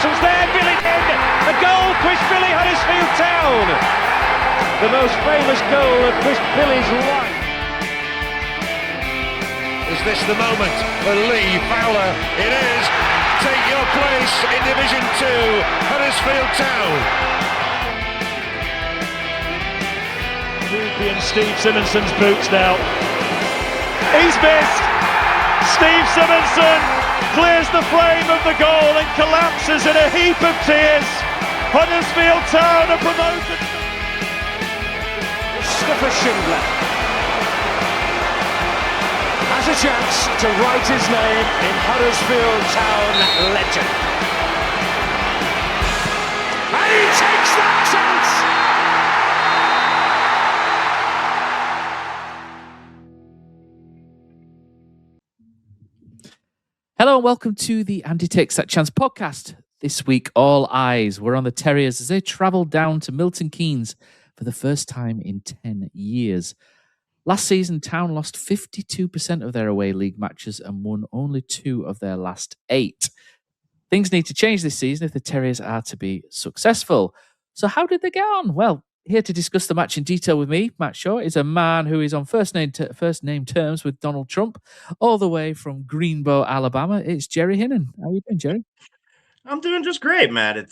Thompson's there, Billy in. A goal, Chris Billy, Huddersfield Town. The most famous goal of Chris Billy's life. Is this the moment for Lee Fowler? It is. Take your place in Division 2, Huddersfield Town. Ruby and Steve Simonson's boots now. He's missed. Steve Simonson clears the frame of the goal and collapses in a heap of tears. Huddersfield Town are promoted. Mustafa Schindler has a chance to write his name in Huddersfield Town legend. And he takes that chance! Hello and welcome to the Andy Takes That Chance podcast. This week, all eyes were on the Terriers as they travelled down to Milton Keynes for the first time in 10 years. Last season, Town lost 52% of their away league matches and won only 2 of their last 8. Things need to change this season if the Terriers are to be successful. So how did they get on? Well, here to discuss the match in detail with me, Matt Shaw, is a man who is on first name terms with Donald Trump, all the way from Greenbow, Alabama. It's Jerry Hinnon. How are you doing, Jerry? I'm doing just great, Matt. It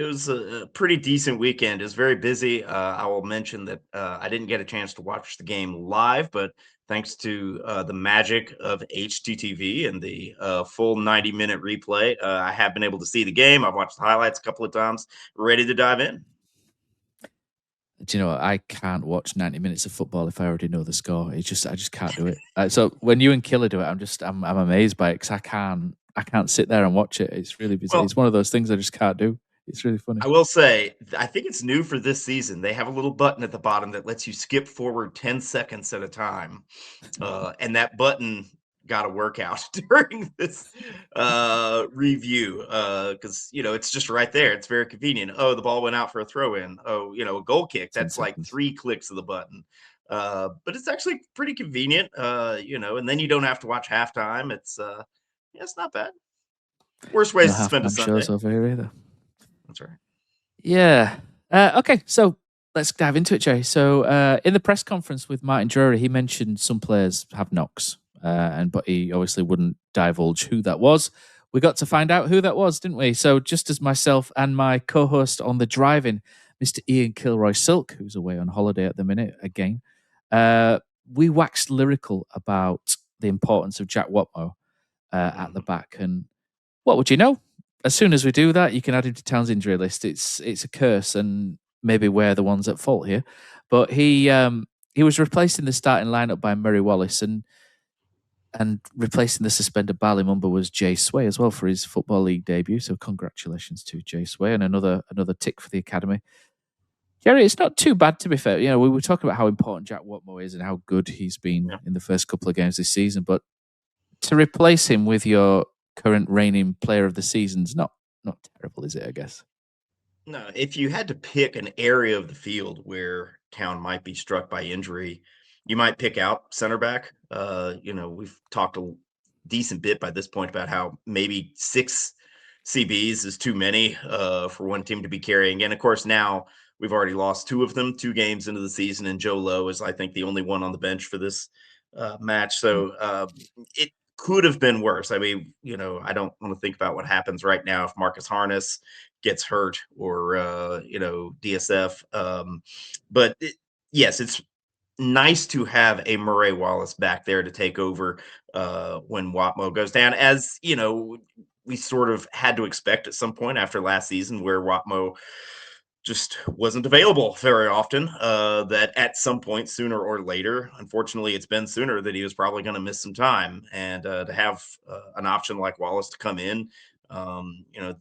was a pretty decent weekend. It was very busy. I will mention that I didn't get a chance to watch the game live, but thanks to the magic of HTTV and the full 90-minute replay, I have been able to see the game. I've watched the highlights a couple of times. Ready to dive in. Do you know what? I can't watch 90 minutes of football if I already know the score. I just can't do it. So when you and Killer do it, I'm amazed by it because I can't sit there and watch it. It's really busy. Well, it's one of those things I just can't do. It's really funny. I will say, I think it's new for this season. They have a little button at the bottom that lets you skip forward 10 seconds at a time. And that button got a workout during this review because, it's just right there. It's very convenient. Oh, the ball went out for a throw in. Oh, a goal kick. That's like 3 clicks of the button. But it's actually pretty convenient, and then you don't have to watch halftime. It's not bad. Worst ways to spend a Sunday. Shows over here either. That's right. Yeah. Okay, so let's dive into it, Jerry. So in the press conference with Martin Drury, he mentioned some players have knocks, but he obviously wouldn't divulge who that was. We got to find out who that was, didn't we? So just as myself and my co-host on the drive-in, Mr. Ian Kilroy Silk, who's away on holiday at the minute again, we waxed lyrical about the importance of Jack Watmough at the back. And what would you know? As soon as we do that, you can add him to Town's injury list. It's a curse, and maybe we're the ones at fault here. But he was replaced in the starting lineup by Murray Wallace, and replacing the suspended Bali Mumba was Jay Sway as well for his Football League debut. So congratulations to Jay Sway, and another tick for the academy. Jerry, it's not too bad, to be fair. We were talking about how important Jack Watmough is and how good he's been in the first couple of games this season, but to replace him with your current reigning player of the season's not terrible, is it, I guess? No, if you had to pick an area of the field where Town might be struck by injury, you might pick out center back. We've talked a decent bit by this point about how maybe 6 CBs is too many for one team to be carrying. And of course, now we've already lost 2 of them, 2 games into the season, and Joe Lowe is, I think, the only one on the bench for this match. So it could have been worse. I mean, I don't want to think about what happens right now if Marcus Harness gets hurt or, DSF. But yes, it's nice to have a Murray Wallace back there to take over when Watmough goes down, as, we sort of had to expect at some point after last season where Watmough just wasn't available very often, that at some point sooner or later, unfortunately it's been sooner, that he was probably going to miss some time. And to have an option like Wallace to come in,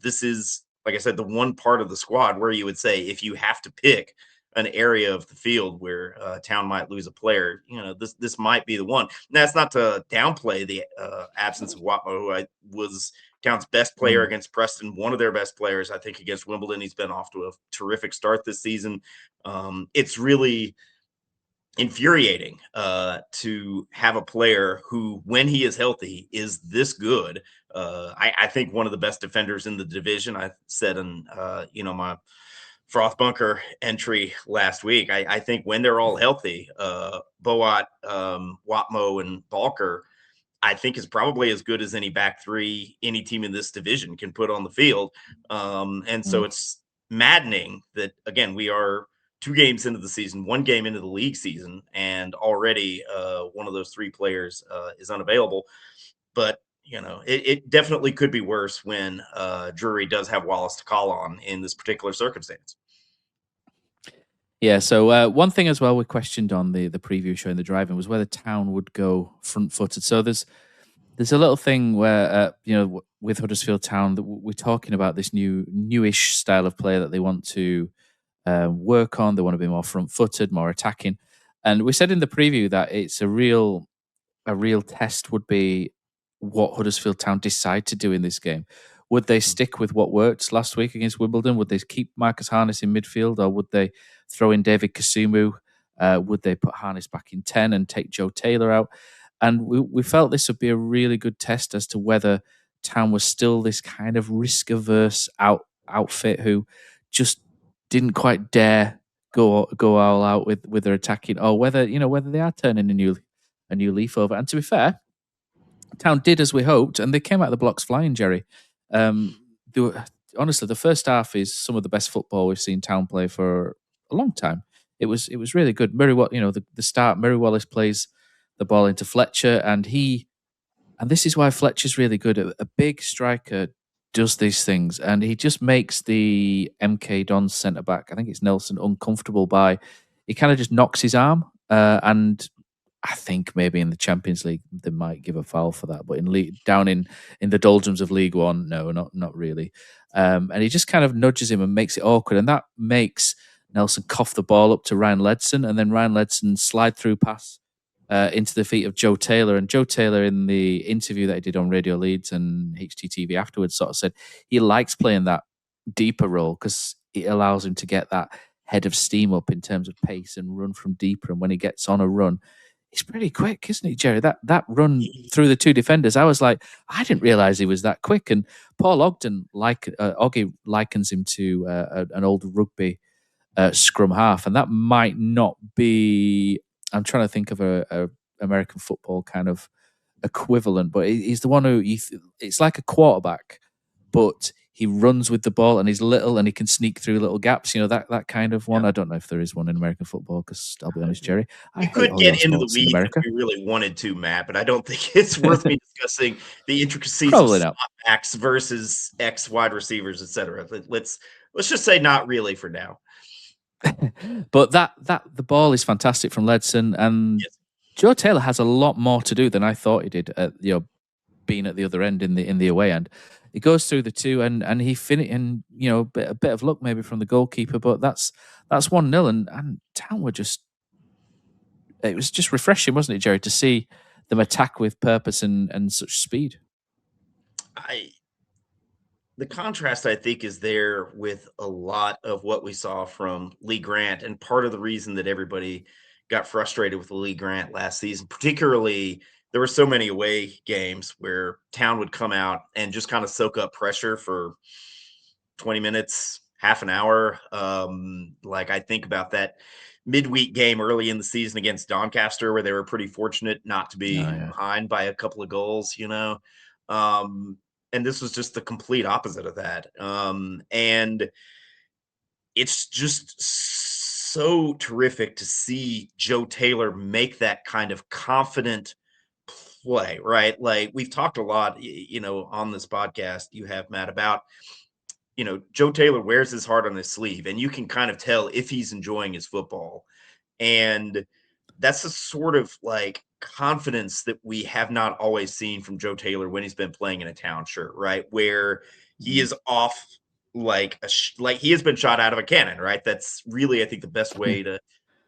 this is, like I said, the one part of the squad where you would say if you have to pick an area of the field where Town might lose a player, this might be the one. Now, that's not to downplay the absence of Watmough, who was Town's best player against Preston, one of their best players, I think, against Wimbledon. He's been off to a terrific start this season. It's really infuriating to have a player who, when he is healthy, is this good. I think one of the best defenders in the division. I said in my Froth Bunker entry last week. I think when they're all healthy, Boat, Watmo, and Balker, I think is probably as good as any back three any team in this division can put on the field. And so it's maddening that, again, we are 2 games into the season, 1 game into the league season, and already one of those 3 players is unavailable. But it definitely could be worse when Drury does have Wallace to call on in this particular circumstance. Yeah, so one thing as well we questioned on the preview show in the driving was whether Town would go front-footed. So there's a little thing where with Huddersfield Town that we're talking about this newish style of play that they want to work on. They want to be more front-footed, more attacking, and we said in the preview that it's a real test would be what Huddersfield Town decide to do in this game. Would they stick with what worked last week against Wimbledon? Would they keep Marcus Harness in midfield, or would they throw in David Kasumu? Would they put Harness back in 10 and take Joe Taylor out? And we felt this would be a really good test as to whether Town was still this kind of risk-averse outfit who just didn't quite dare go all out with their attacking, or whether they are turning a new leaf over. And to be fair, Town did as we hoped, and they came out of the blocks flying, Jerry. Honestly, the first half is some of the best football we've seen Town play for a long time. It was really good. The start, Murray Wallace plays the ball into Fletcher, and this is why Fletcher's really good. A big striker does these things, and he just makes the MK Dons centre back, I think it's Nelson, uncomfortable he kind of just knocks his arm, and I think maybe in the Champions League they might give a foul for that, but down in the doldrums of League One, no, not really. And he just kind of nudges him and makes it awkward, and that makes Nelson cough the ball up to Ryan Ledson, and then Ryan Ledson slide through pass into the feet of Joe Taylor. And Joe Taylor, in the interview that he did on Radio Leeds and HTTV afterwards, sort of said he likes playing that deeper role because it allows him to get that head of steam up in terms of pace and run from deeper. And when he gets on a run, he's pretty quick, isn't he, Jerry? That run through the 2 defenders, I was like, I didn't realise he was that quick. And Paul Ogden, Oggy likens him to an old rugby scrum half, and that might not be. I'm trying to think of a American football kind of equivalent, but he's the one who it's like a quarterback, but he runs with the ball and he's little and he can sneak through little gaps. That kind of one. Yeah. I don't know if there is one in American football because I'll be honest, Jerry. You could get into the weeds if we really wanted to, Matt, but I don't think it's worth me discussing the intricacies of slot backs versus X wide receivers, etc. Let's just say not really for now. But that the ball is fantastic from Ledson, and yes. Joe Taylor has a lot more to do than I thought he did. Being at the other end in the away end, he goes through the 2 and he finished. And a bit of luck maybe from the goalkeeper, but that's 1-0. And Town were it was just refreshing, wasn't it, Jerry, to see them attack with purpose and such speed. The contrast, I think, is there with a lot of what we saw from Lee Grant. And part of the reason that everybody got frustrated with Lee Grant last season, particularly there were so many away games where Town would come out and just kind of soak up pressure for 20 minutes, half an hour. Like I think about that midweek game early in the season against Doncaster where they were pretty fortunate not to be behind by a couple of goals, and this was just the complete opposite of that. And it's just so terrific to see Joe Taylor make that kind of confident play, right? Like we've talked a lot, on this podcast, you have, Matt, about, Joe Taylor wears his heart on his sleeve, and you can kind of tell if he's enjoying his football. And that's the sort of like confidence that we have not always seen from Joe Taylor when he's been playing in a Town shirt, right? Where he is off like he has been shot out of a cannon, right? That's really, I think, the best way to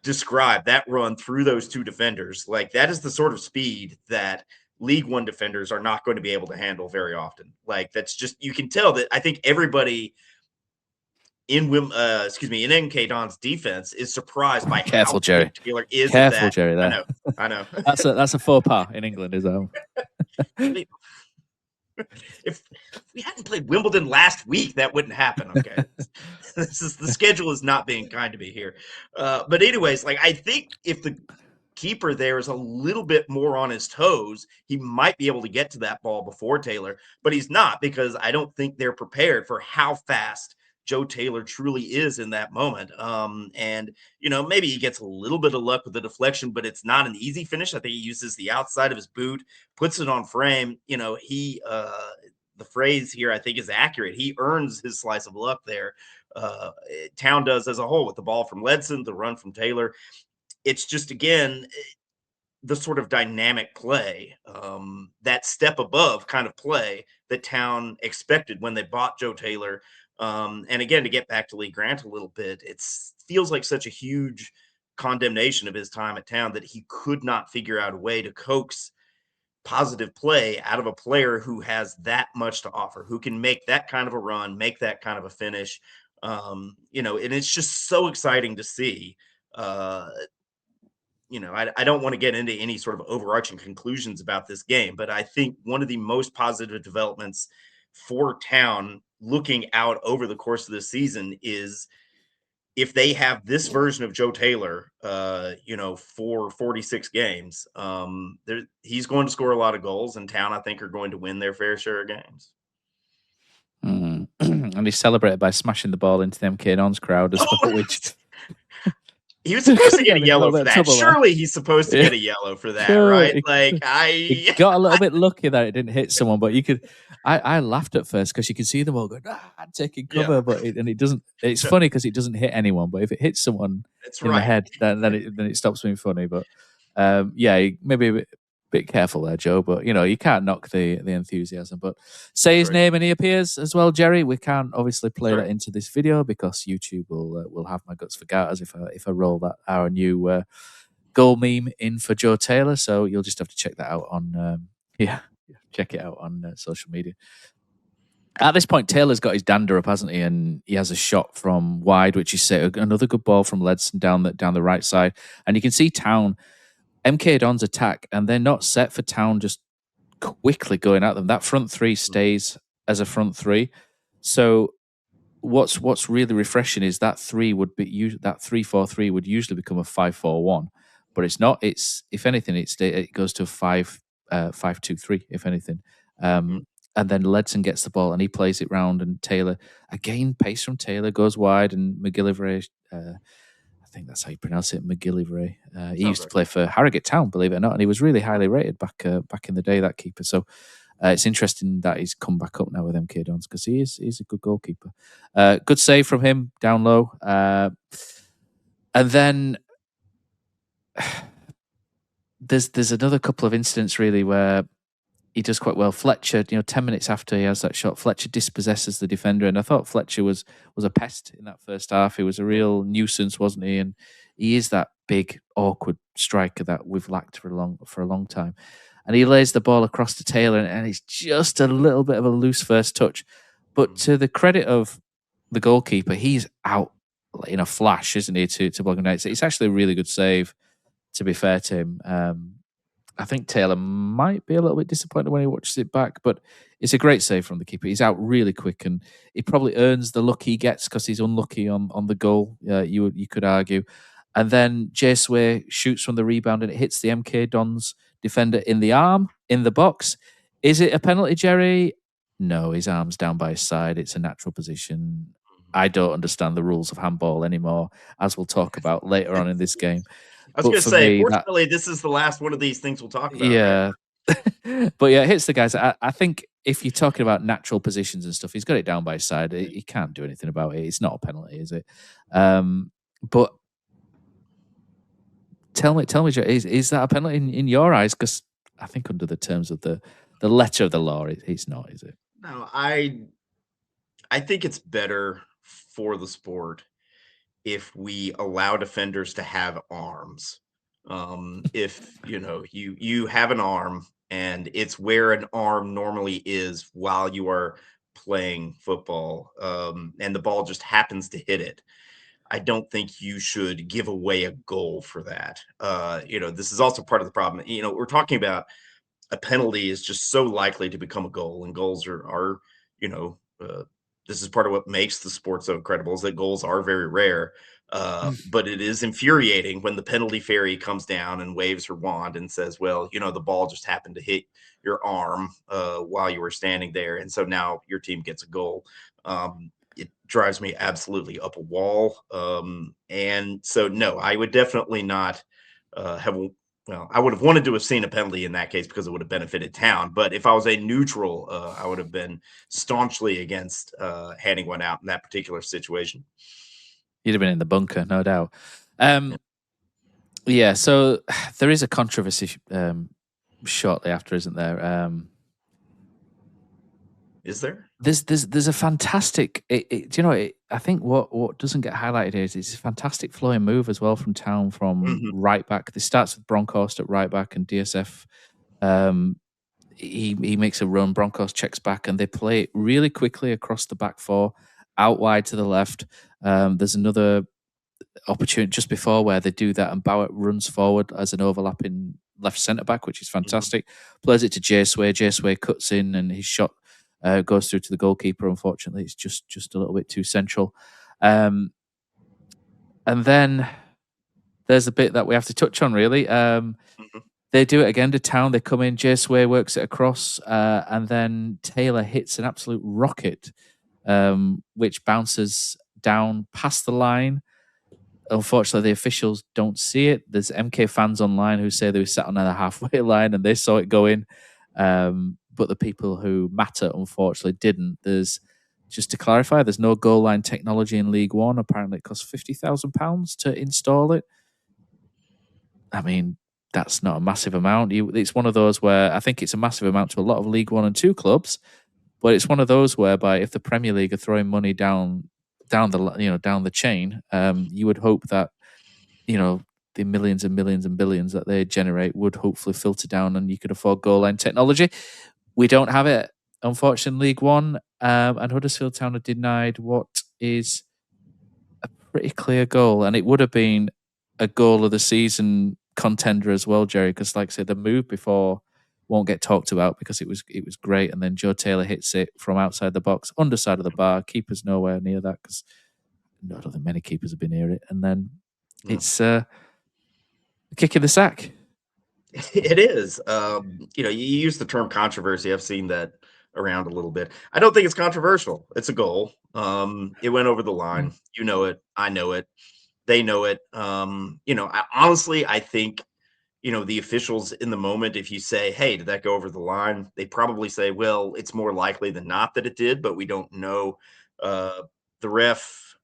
describe that run through those 2 defenders. Like that is the sort of speed that League One defenders are not going to be able to handle very often. Like that's just, you can tell that I think everybody in MK Don's defense is surprised by Careful, how Jerry. good Taylor is. Careful, at that. Jerry. There. I know. That's a faux pas in England, is that? If we hadn't played Wimbledon last week, that wouldn't happen. Okay, the schedule is not being kind to me here. But anyways, like I think if the keeper there is a little bit more on his toes, he might be able to get to that ball before Taylor, but he's not, because I don't think they're prepared for how fast Joe Taylor truly is in that moment. And maybe he gets a little bit of luck with the deflection, but it's not an easy finish. I think he uses the outside of his boot, puts it on frame. The phrase here I think is accurate. He earns his slice of luck there. Town does as a whole, with the ball from Ledson, the run from Taylor. It's just, again, the sort of dynamic play, that step above kind of play that Town expected when they bought Joe Taylor. And again, to get back to Lee Grant a little bit, it feels like such a huge condemnation of his time at Town that he could not figure out a way to coax positive play out of a player who has that much to offer, who can make that kind of a run, make that kind of a finish. And it's just so exciting to see. I don't want to get into any sort of overarching conclusions about this game, but I think one of the most positive developments for Town looking out over the course of this season is if they have this version of Joe Taylor, for 46 games, he's going to score a lot of goals, and Town, I think, are going to win their fair share of games. And he celebrated by smashing the ball into the MK Dons crowd as well, which... He was supposed to get a yellow for that. Surely he's supposed to get a yellow for that, right? He got a little bit lucky that it didn't hit someone, but you could. I laughed at first because you could see them all going, I'm taking cover, but it doesn't. It's funny because it doesn't hit anyone, but if it hits someone the head, then it stops being funny. But maybe a bit careful there, Joe. But you can't knock the enthusiasm. But say his name and he appears as well, Jerry. We can't obviously play that into this video because YouTube will have my guts for garters if I roll that our new goal meme in for Joe Taylor. So you'll just have to check that out on check it out on social media. At this point, Taylor's got his dander up, hasn't he? And he has a shot from wide, which is another good ball from Ledson down the right side, and you can see Town. MK Dons attack, and they're not set for Town just quickly going at them. That front three stays as a front three. So what's really refreshing is that 3-4-3 would usually become a 5-4-1, but it's not. It's, if anything, it goes to a 5-2-3, if anything. And then Ledson gets the ball and he plays it round, and Taylor, again, pace from Taylor, goes wide, and McGillivray, I think that's how you pronounce it, McGillivray. He used to play for Harrogate Town, believe it or not, and he was really highly rated back in the day, that keeper. So it's interesting that he's come back up now with MK Dons because he's a good goalkeeper. Good save from him down low. And then there's another couple of incidents really where he does quite well. Fletcher, 10 minutes after he has that shot, Fletcher dispossesses the defender, and I thought Fletcher was a pest in that first half. He was a real nuisance, wasn't he? And he is that big, awkward striker that we've lacked for a long time. And he lays the ball across to Taylor, and it's just a little bit of a loose first touch. But to the credit of the goalkeeper, he's out in a flash, isn't he, to block him down. It's actually a really good save, to be fair to him. I think Taylor might be a little bit disappointed when he watches it back, but it's a great save from the keeper. He's out really quick, and he probably earns the luck he gets because he's unlucky on the goal, you could argue. And then Jay Sway shoots from the rebound, and it hits the MK Dons defender in the arm, in the box. Is it a penalty, Jerry? No, his arm's down by his side. It's a natural position. I don't understand the rules of handball anymore, as we'll talk about later on in this game. I was going to say, fortunately, this is the last one of these things we'll talk about. Yeah. Right? But yeah, it hits the guys. I think if you're talking about natural positions and stuff, he's got it down by his side. He can't do anything about it. It's not a penalty, is it? But tell me, Joe, is that a penalty in your eyes? Because I think under the terms of the letter of the law, it's not, is it? No, I think it's better for the sport if we allow defenders to have arms. If you have an arm and it's where an arm normally is while you are playing football, and the ball just happens to hit it, I don't think you should give away a goal for that. This is also part of the problem. We're talking about a penalty is just so likely to become a goal, and goals are you know, uh, this is part of what makes the sport so incredible is that goals are very rare. But it is infuriating when the penalty fairy comes down and waves her wand and says, "Well, the ball just happened to hit your arm while you were standing there, and so now your team gets a goal." It drives me absolutely up a wall. And so, no, I would definitely not have. Well, I would have wanted to have seen a penalty in that case because it would have benefited Town. But if I was a neutral, I would have been staunchly against handing one out in that particular situation. You'd have been in the bunker, no doubt. Yeah, so there is a controversy shortly after, isn't there? Is there? There's a fantastic. I think what doesn't get highlighted here is it's a fantastic flowing move as well from Town from right back. This starts with Bronkhorst at right back and DSF. He makes a run. Bronkhorst checks back and they play it really quickly across the back four, out wide to the left. There's another opportunity just before where they do that and Bowett runs forward as an overlapping left centre back, which is fantastic. Plays it to Jay Sway. Jay Sway cuts in and his shot goes through to the goalkeeper. Unfortunately, it's just a little bit too central. And then there's a bit that we have to touch on, really. They do it again to Town. They come in. Jay Sway works it across, and then Taylor hits an absolute rocket, which bounces down past the line. Unfortunately, the officials don't see it. There's MK fans online who say they were sat on the halfway line and they saw it go in. But the people who matter, unfortunately, didn't. Just to clarify, there's no goal line technology in League One. Apparently, it costs £50,000 to install it. I mean, that's not a massive amount. It's one of those where I think it's a massive amount to a lot of League 1 and 2 clubs, but it's one of those whereby if the Premier League are throwing money down the chain, you would hope that the millions and millions and billions that they generate would hopefully filter down, and you could afford goal line technology. We don't have it, unfortunately, in League One, and Huddersfield Town are denied what is a pretty clear goal, and it would have been a goal of the season contender as well, Jerry, because like I said, the move before won't get talked about because it was great, and then Joe Taylor hits it from outside the box, underside of the bar, keeper's nowhere near that because I don't think many keepers have been near it, and then it's a kick in the sack. It is. You use the term controversy. I've seen that around a little bit. I don't think it's controversial. It's a goal. It went over the line. You know it. I know it. They know it. Honestly, I think, the officials in the moment, if you say, "Hey, did that go over the line?" They probably say, "Well, it's more likely than not that it did, but we don't know." The ref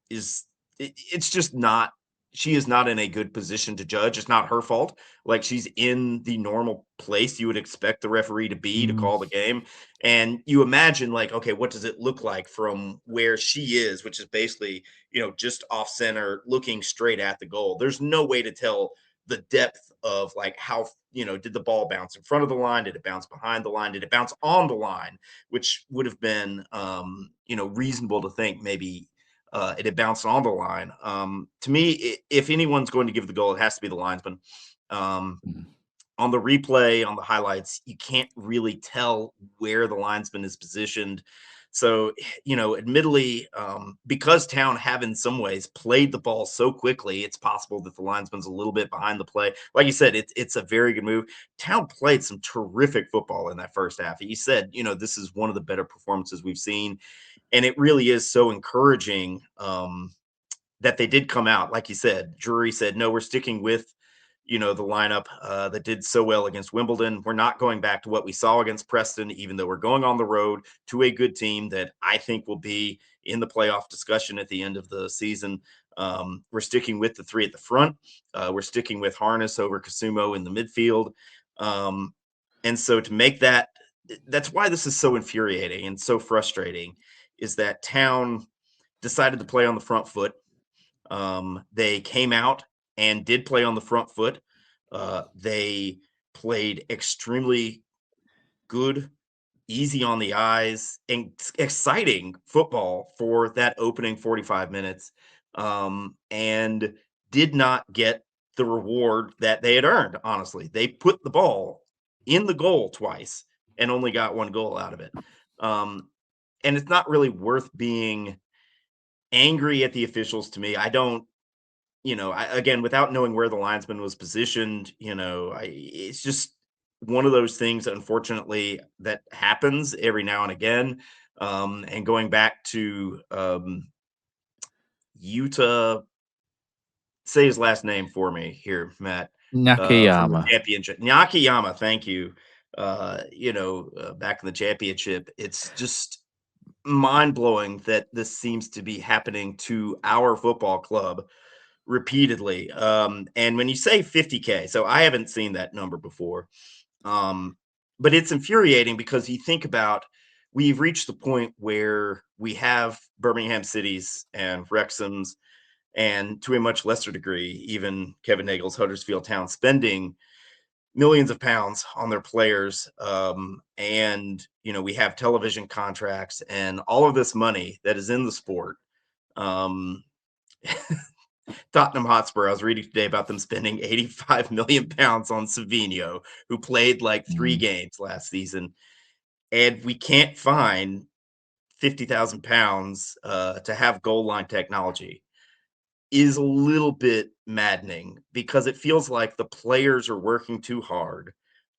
it's just not. She is not in a good position to judge. It's not her fault. Like, she's in the normal place you would expect the referee to be to call the game. And you imagine, like, okay, what does it look like from where she is, which is basically, just off center, looking straight at the goal. There's no way to tell the depth of, like, how, did the ball bounce in front of the line? Did it bounce behind the line? Did it bounce on the line? Which would have been, reasonable to think maybe it had bounced on the line. To me, if anyone's going to give the goal, it has to be the linesman. On the replay, on the highlights, you can't really tell where the linesman is positioned. So, admittedly, because Town have in some ways played the ball so quickly, it's possible that the linesman's a little bit behind the play. Like you said, it's a very good move. Town played some terrific football in that first half. You said, this is one of the better performances we've seen. And it really is so encouraging that they did come out. Like you said, Drury said, no, we're sticking with, the lineup that did so well against Wimbledon. We're not going back to what we saw against Preston, even though we're going on the road to a good team that I think will be in the playoff discussion at the end of the season. We're sticking with the three at the front. We're sticking with Harness over Kasumo in the midfield. And so to make that's why this is so infuriating and so frustrating, is that Town decided to play on the front foot. They came out and did play on the front foot. They played extremely good, easy on the eyes, and exciting football for that opening 45 minutes, and did not get the reward that they had earned, honestly. They put the ball in the goal twice and only got 1 goal out of it. And it's not really worth being angry at the officials to me. I don't, again, without knowing where the linesman was positioned, it's just one of those things, unfortunately, that happens every now and again. And going back to Utah, say his last name for me here, Matt. From the Nakayama. championship, Nakayama. Thank you. Back in the championship, it's just mind blowing that this seems to be happening to our football club repeatedly. And when you say 50K, so I haven't seen that number before. But it's infuriating because you think about, we've reached the point where we have Birmingham Cities and Wrexham's, and to a much lesser degree, even Kevin Nagel's Huddersfield Town spending millions of pounds on their players. And, we have television contracts and all of this money that is in the sport. Tottenham Hotspur, I was reading today about them spending 85 million pounds on Savinho, who played like 3 games last season. And we can't find 50,000 pounds to have goal line technology. Is a little bit maddening because it feels like the players are working too hard.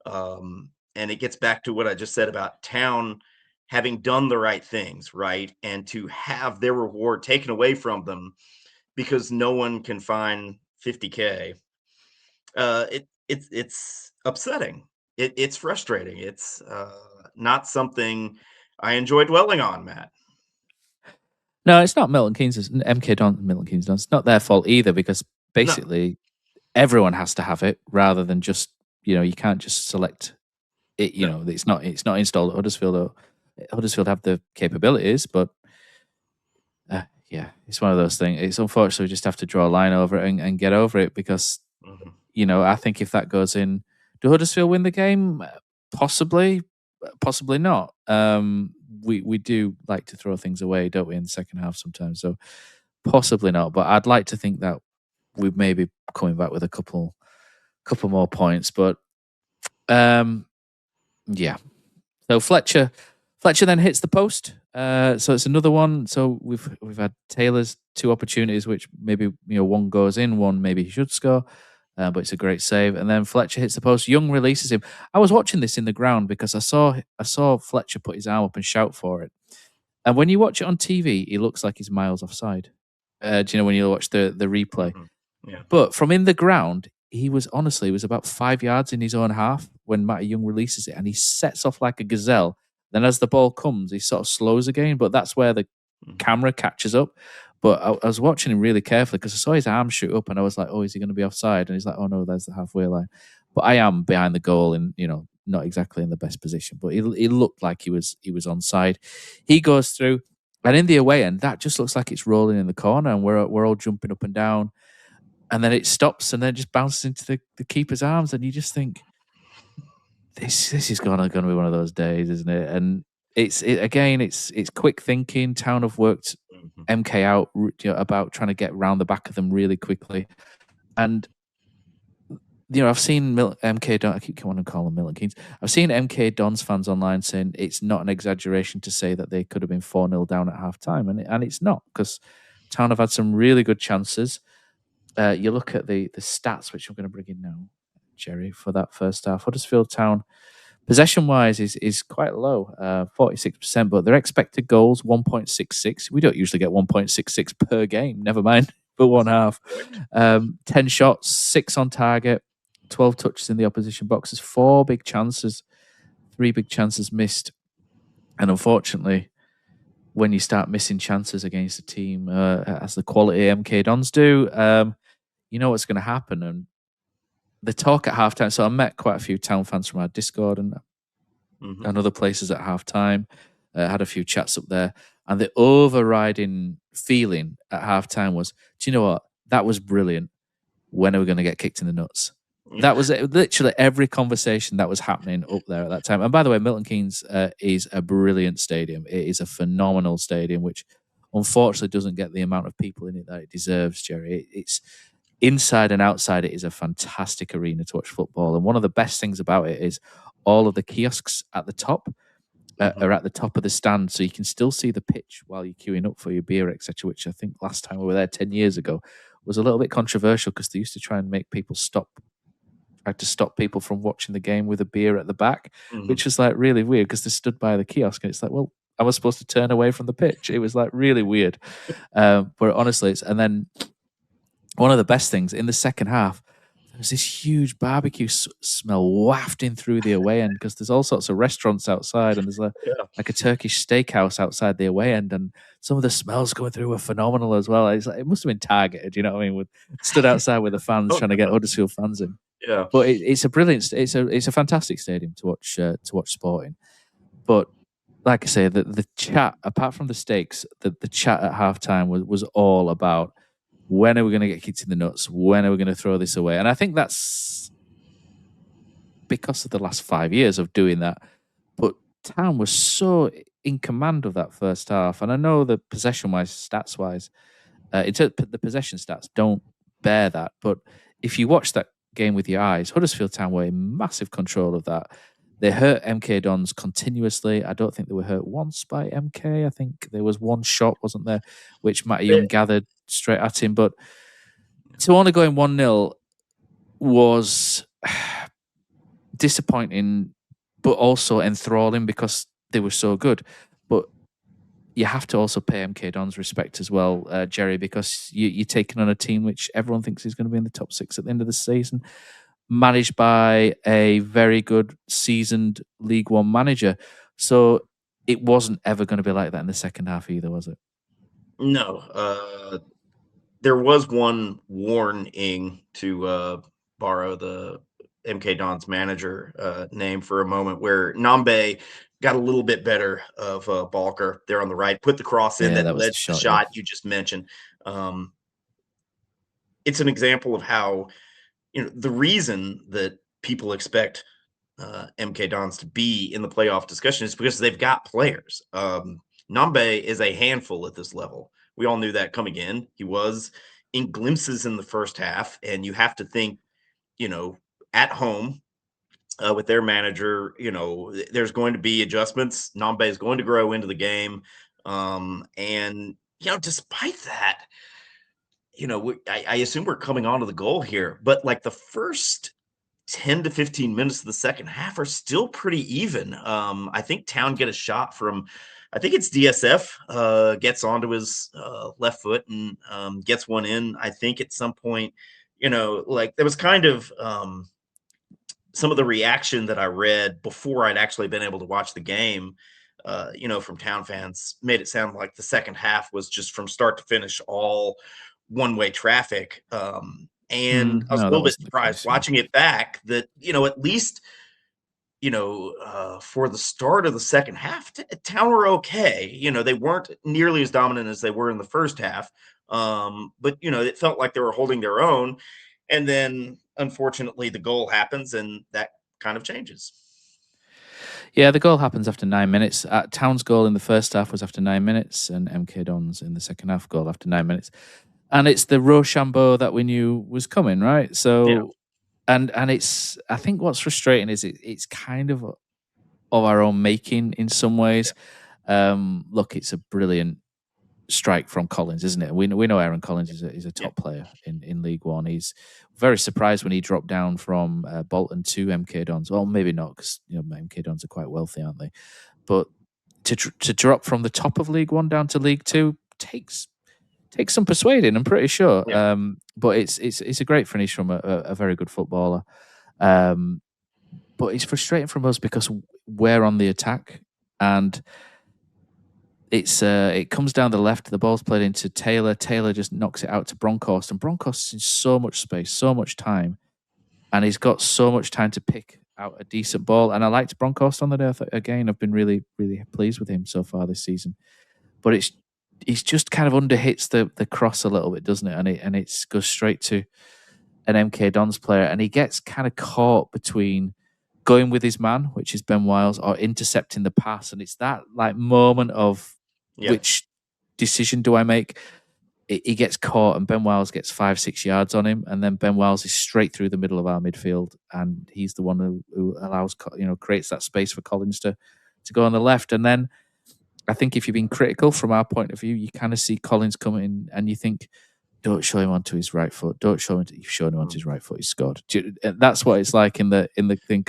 And it gets back to what I just said about Town having done the right things, right? And to have their reward taken away from them because no one can find 50K. It's upsetting. It's frustrating. It's not something I enjoy dwelling on, Matt. No, it's not Milton Keynes. Milton Keynes. It's not their fault either, because basically everyone has to have it rather than just, you can't just select it. It's not installed at Huddersfield. Or Huddersfield have the capabilities, but it's one of those things. It's unfortunate we just have to draw a line over it and get over it because, I think if that goes in, do Huddersfield win the game? Possibly not. We do like to throw things away, don't we, in the second half sometimes? So possibly not. But I'd like to think that we may be coming back with a couple more points. But yeah. So Fletcher then hits the post. So it's another one. So we've had Taylor's 2 opportunities, which maybe one goes in, one maybe he should score. But it's a great save. And then Fletcher hits the post. Young releases him. I was watching this in the ground because I saw Fletcher put his arm up and shout for it. And when you watch it on TV, he looks like he's miles offside. Do you know when you watch the replay? Yeah. But from in the ground, he was about 5 yards in his own half when Matty Young releases it, and he sets off like a gazelle. Then as the ball comes, he sort of slows again. But that's where the camera catches up. But I was watching him really carefully because I saw his arm shoot up and I was like, oh, is he going to be offside? And he's like, oh, no, there's the halfway line. But I am behind the goal and, not exactly in the best position. But he looked like he was onside. He goes through, and in the away end, that just looks like it's rolling in the corner and we're all jumping up and down. And then it stops and then just bounces into the keeper's arms. And you just think, this is going to be one of those days, isn't it? And it's quick thinking. Town have worked MK out about trying to get round the back of them really quickly, and I've seen MK Don. I keep wanting to call them Milton Keynes. I've seen MK Dons fans online saying it's not an exaggeration to say that they could have been 4-0 down at half time, and it's not, because Town have had some really good chances. You look at the stats, which I'm going to bring in now, Jerry, for that first half. Huddersfield Town, possession-wise, is quite low, 46%, but their expected goals, 1.66. We don't usually get 1.66 per game, never mind for one half. 10 shots, 6 on target, 12 touches in the opposition boxes, 4 big chances, 3 big chances missed. And unfortunately, when you start missing chances against a team as the quality MK Dons do, you know what's going to happen. And the talk at halftime. So I met quite a few Town fans from our Discord and other places at halftime. Had a few chats up there, and the overriding feeling at halftime was, "Do you know what? That was brilliant. When are we going to get kicked in the nuts?" That was it. Literally every conversation that was happening up there at that time. And by the way, Milton Keynes is a brilliant stadium. It is a phenomenal stadium, which unfortunately doesn't get the amount of people in it that it deserves, Jerry. It's inside and outside. It is a fantastic arena to watch football. And one of the best things about it is all of the kiosks at the top are at the top of the stand, so you can still see the pitch while you're queuing up for your beer, etc. Which I think last time we were there 10 years ago was a little bit controversial because they used to try and make people tried to stop people from watching the game with a beer at the back, which was like really weird because they stood by the kiosk and it's like, well, I was supposed to turn away from the pitch. It was like really weird. But honestly, and then one of the best things in the second half, there was this huge barbecue smell wafting through the away end because there's all sorts of restaurants outside and there's like a Turkish steakhouse outside the away end, and some of the smells going through were phenomenal as well. It's like, it must have been targeted, you know what I mean? Stood outside with the fans trying to get Huddersfield fans in. Yeah, but it's a brilliant, it's a fantastic stadium to watch sport in. But like I say, the chat, apart from the stakes, the chat at halftime was all about when are we going to get kicked in the nuts? When are we going to throw this away? And I think that's because of the last 5 years of doing that. But Town was so in command of that first half, and I know the possession-wise, stats-wise, the possession stats don't bear that. But if you watch that game with your eyes, Huddersfield Town were in massive control of that. They hurt MK Dons continuously. I don't think they were hurt once by MK. I think there was one shot, wasn't there, which Matty Young gathered straight at him. But to only go in 1-0 was disappointing, but also enthralling because they were so good. But you have to also pay MK Dons respect as well, Jerry, because you're taking on a team which everyone thinks is going to be in the top 6 at the end of the season, managed by a very good seasoned League One manager. So it wasn't ever going to be like that in the second half either, was it? No. There was one warning, to borrow the MK Dons manager name for a moment, where Nambe got a little bit better of Balker there on the right, put the cross in that led to the shot you just mentioned. It's an example of how, the reason that people expect MK Dons to be in the playoff discussion is because they've got players. Nambe is a handful at this level. We all knew that coming in. He was in glimpses in the first half, and you have to think, at home with their manager, there's going to be adjustments. Nambe is going to grow into the game. And, despite that, I assume we're coming onto the goal here, but like the first 10 to 15 minutes of the second half are still pretty even. I think Town get a shot from, I think it's DSF, gets onto his left foot and gets one in. I think at some point, there was kind of some of the reaction that I read before I'd actually been able to watch the game, from Town fans, made it sound like the second half was just from start to finish all one-way traffic. And I was a little bit surprised watching it back that, at least, for the start of the second half, Town were okay. They weren't nearly as dominant as they were in the first half. But, it felt like they were holding their own. And then, unfortunately, the goal happens and that kind of changes. Yeah, the goal happens after 9 minutes. Town's goal in the first half was after 9 minutes, and MK Dons in the second half goal after 9 minutes. And it's the Rochambeau that we knew was coming, right? So, and it's, I think what's frustrating is it's kind of our own making in some ways. Look, it's a brilliant strike from Collins, isn't it? We know Aaron Collins is a top player in League One. He's very surprised when he dropped down from Bolton to MK Dons. Well, maybe not, because MK Dons are quite wealthy, aren't they? But to drop from the top of League One down to League Two takes some persuading, I'm pretty sure. Yeah. But it's a great finish from a very good footballer. But it's frustrating from us because we're on the attack, and it comes down the left. The ball's played into Taylor. Taylor just knocks it out to Bronkhorst, and Bronkhorst is in so much space, so much time, and he's got so much time to pick out a decent ball. And I liked Bronkhorst on the day. Again, I've been really, really pleased with him so far this season. But he's just kind of underhits the cross a little bit, doesn't it? And it goes straight to an MK Dons player, and he gets kind of caught between going with his man, which is Ben Wiles, or intercepting the pass. And it's that like moment of which decision do I make? He gets caught, and Ben Wiles gets 5-6 yards on him, and then Ben Wiles is straight through the middle of our midfield, and he's the one who allows, creates that space for Collins to go on the left. And then I think if you've been critical from our point of view, you kind of see Collins coming, and you think, don't show him onto his right foot. Don't show him. You've shown him onto his right foot. He scored. That's what it's like in the thing.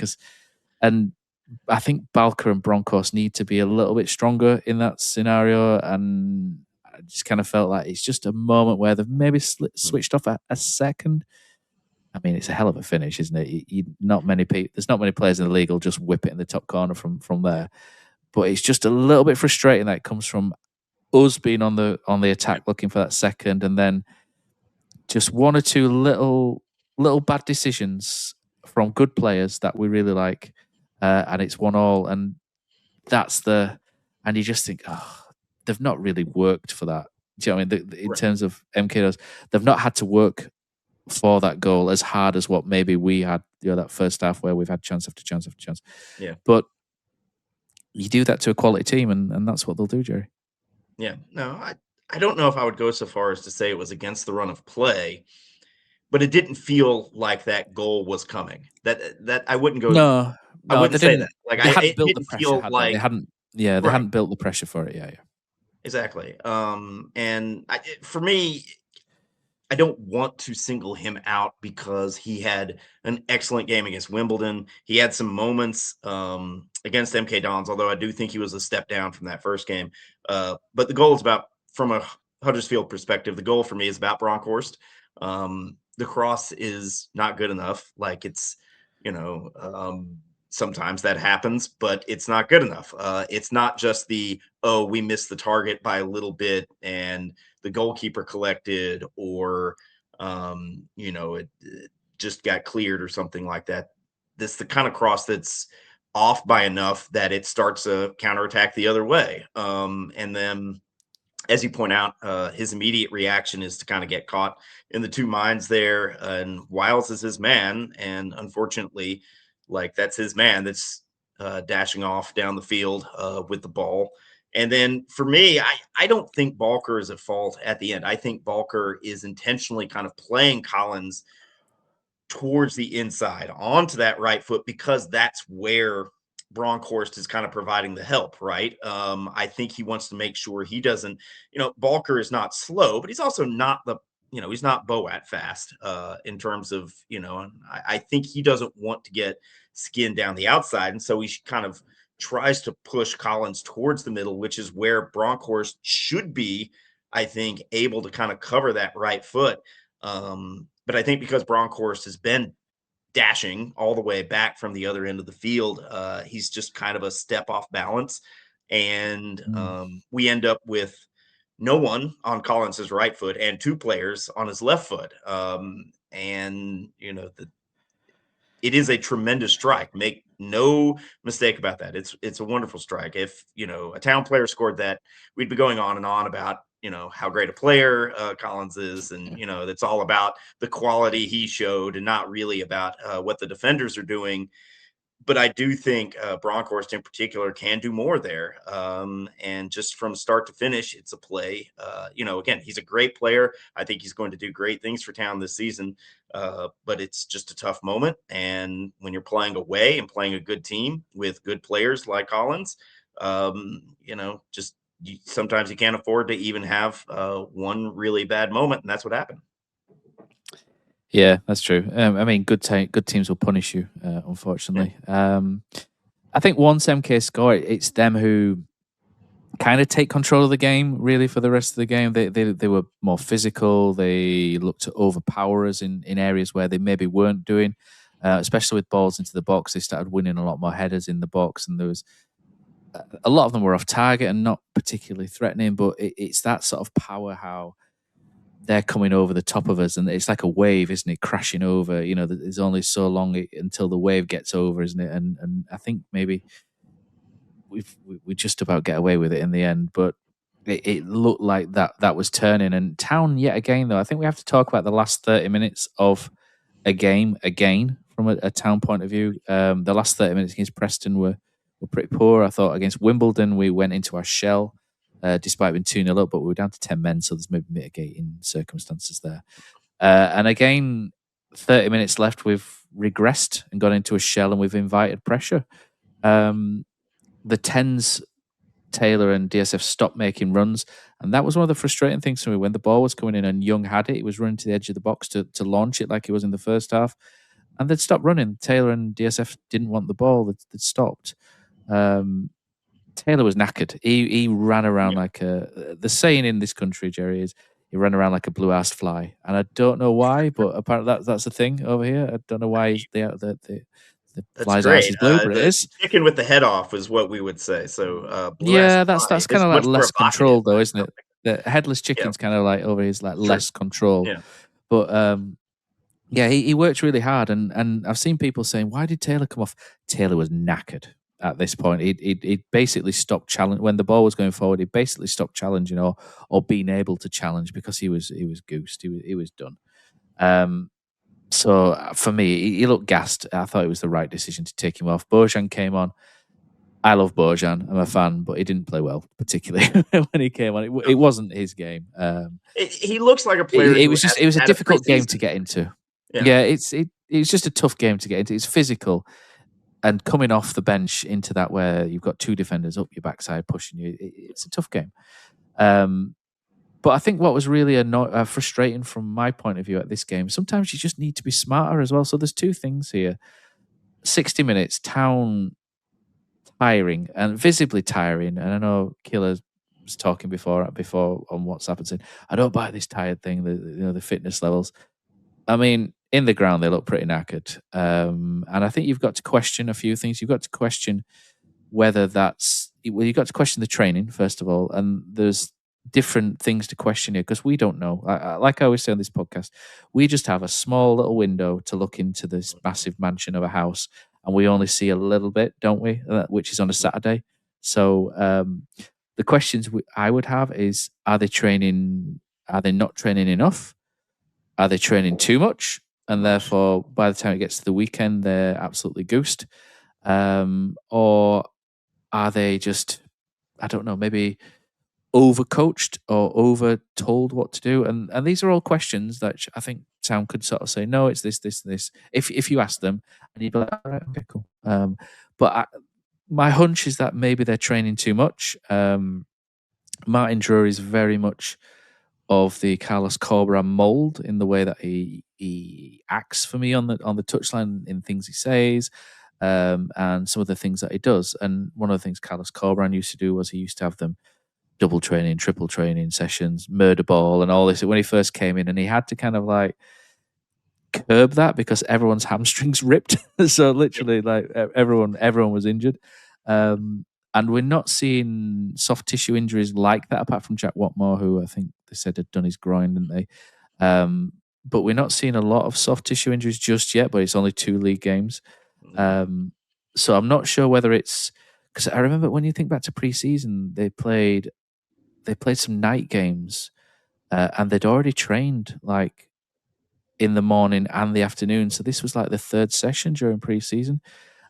And I think Balker and Broncos need to be a little bit stronger in that scenario. And I just kind of felt like it's just a moment where they've maybe switched off a second. I mean, it's a hell of a finish, isn't it? There's not many players in the league who'll just whip it in the top corner from there. But it's just a little bit frustrating that it comes from us being on the attack, looking for that second, and then just one or two little bad decisions from good players that we really like, and it's 1-1, and and you just think, they've not really worked for that. Do you know what I mean? In terms of MKDOs, they've not had to work for that goal as hard as what maybe we had, that first half where we've had chance after chance after chance. Yeah. But you do that to a quality team, and that's what they'll do, Jerry. Yeah. No, I don't know if I would go so far as to say it was against the run of play, but it didn't feel like that goal was coming. That I wouldn't go. No, I wouldn't say that. Like they hadn't built didn't the pressure. feel like they hadn't. Yeah, they hadn't built the pressure for it. Yeah. Exactly. And for me, I don't want to single him out because he had an excellent game against Wimbledon. He had some moments against MK Dons, although I do think he was a step down from that first game. But the goal is about, from a Huddersfield perspective, the goal for me is about Bronkhorst. The cross is not good enough. Like it's, sometimes that happens, but it's not good enough. It's not just we missed the target by a little bit and the goalkeeper collected, or, it just got cleared or something like that. This is the kind of cross that's off by enough that it starts a counterattack the other way. And then, as you point out, his immediate reaction is to kind of get caught in the two minds there. And Wiles is his man. And unfortunately, that's his man that's dashing off down the field with the ball. And then for me, I don't think Balker is at fault at the end. I think Balker is intentionally kind of playing Collins towards the inside onto that right foot, because that's where Bronkhorst is kind of providing the help, right? I think he wants to make sure he doesn't, Balker is not slow, but he's also not he's not Boat fast in terms of, I think he doesn't want to get skinned down the outside. And so he kind of tries to push Collins towards the middle, which is where Bronkhorst should be, I think, able to kind of cover that right foot. But I think because Bronkhorst has been dashing all the way back from the other end of the field, he's just kind of a step off balance. And we end up with no one on Collins's right foot and two players on his left foot. It is a tremendous strike. Make no mistake about that. It's a wonderful strike. If, a Town player scored that, we'd be going on and on about, how great a player Collins is. And, it's all about the quality he showed and not really about what the defenders are doing. But I do think Bronkhorst in particular can do more there. And just from start to finish, it's a play. Again, he's a great player. I think he's going to do great things for Town this season. But it's just a tough moment. And when you're playing away and playing a good team with good players like Collins, sometimes you can't afford to even have one really bad moment. And that's what happened. Yeah, that's true. I mean, good teams will punish you, unfortunately. Yeah. I think once MK score, it's them who kind of take control of the game, really, for the rest of the game. They were more physical. They looked to overpower us in areas where they maybe weren't doing, especially with balls into the box. They started winning a lot more headers in the box, and there was a lot of them were off target and not particularly threatening, but it's that sort of power, how they're coming over the top of us, and it's like a wave, isn't it? Crashing over. There's only so long until the wave gets over, isn't it? And I think maybe we just about get away with it in the end, but it looked like that was turning. And Town, yet again, though, I think we have to talk about the last 30 minutes of a game again from a Town point of view. The last 30 minutes against Preston were pretty poor. I thought against Wimbledon we went into our shell, despite being 2-0 up, but we were down to 10 men, so there's maybe mitigating circumstances there. And again, 30 minutes left, we've regressed and gone into a shell, and we've invited pressure. The 10s, Taylor and DSF stopped making runs, and that was one of the frustrating things for me. When the ball was coming in and Young had it, he was running to the edge of the box to launch it like he was in the first half, and they'd stopped running. Taylor and DSF didn't want the ball. They'd stopped. Taylor was knackered. He ran around like the saying in this country, Jerry, is he ran around like a blue-assed fly, and I don't know why, but apparently that's a thing over here. I don't know why the fly's ass is blue, but it is. Chicken with the head off is what we would say. So yeah, that's kind of like less control, though, isn't it? The headless chicken's kind of like over here is like less control. Yeah. But yeah, he worked really hard, and I've seen people saying, why did Taylor come off? Taylor was knackered at this point. He basically stopped challenging when the ball was going forward. He basically stopped challenging or being able to challenge because he was goosed. He was done. So for me, he looked gassed. I thought it was the right decision to take him off. Bojan came on. I love Bojan. I'm a fan, but he didn't play well, particularly when he came on. It wasn't his game. He looks like a player. It was a difficult game to get into. Yeah, it's just a tough game to get into. It's physical. And coming off the bench into that where you've got two defenders up your backside pushing you, it's a tough game. But I think what was really frustrating from my point of view at this game, sometimes you just need to be smarter as well. So there's two things here. 60 minutes, Town tiring and visibly tiring. And I know Killer was talking before on WhatsApp and saying, I don't buy this tired thing, the fitness levels. I mean, in the ground, they look pretty knackered. And I think you've got to question a few things. You've got to question whether you've got to question the training, first of all. And there's different things to question here because we don't know. Like I always say on this podcast, we just have a small little window to look into this massive mansion of a house. And we only see a little bit, don't we? Which is on a Saturday. So the questions I would have is, are they not training enough? Are they training too much? And therefore, by the time it gets to the weekend, they're absolutely goosed. Or are they just, I don't know, maybe overcoached or over told what to do? And these are all questions that I think Town could sort of say, no, it's this, this, this. If you ask them, and you'd be like, all right, okay, cool. But my hunch is that maybe they're training too much. Martin Drury is very much of the Carlos Corberán mold in the way that he acts for me on the touchline in things he says, and some of the things that he does. And one of the things Carlos Corberán used to do was he used to have them double training, triple training sessions, murder ball, and all this when he first came in, and he had to kind of like curb that because everyone's hamstrings ripped. So literally, like everyone was injured. And we're not seeing soft tissue injuries like that, apart from Jack Watmore, who I think they said had done his groin, didn't they? But we're not seeing a lot of soft tissue injuries just yet, but it's only 2 league games. So I'm not sure whether it's... Because I remember when you think back to pre-season, they played some night games, and they'd already trained like in the morning and the afternoon. So this was like the 3rd session during pre-season.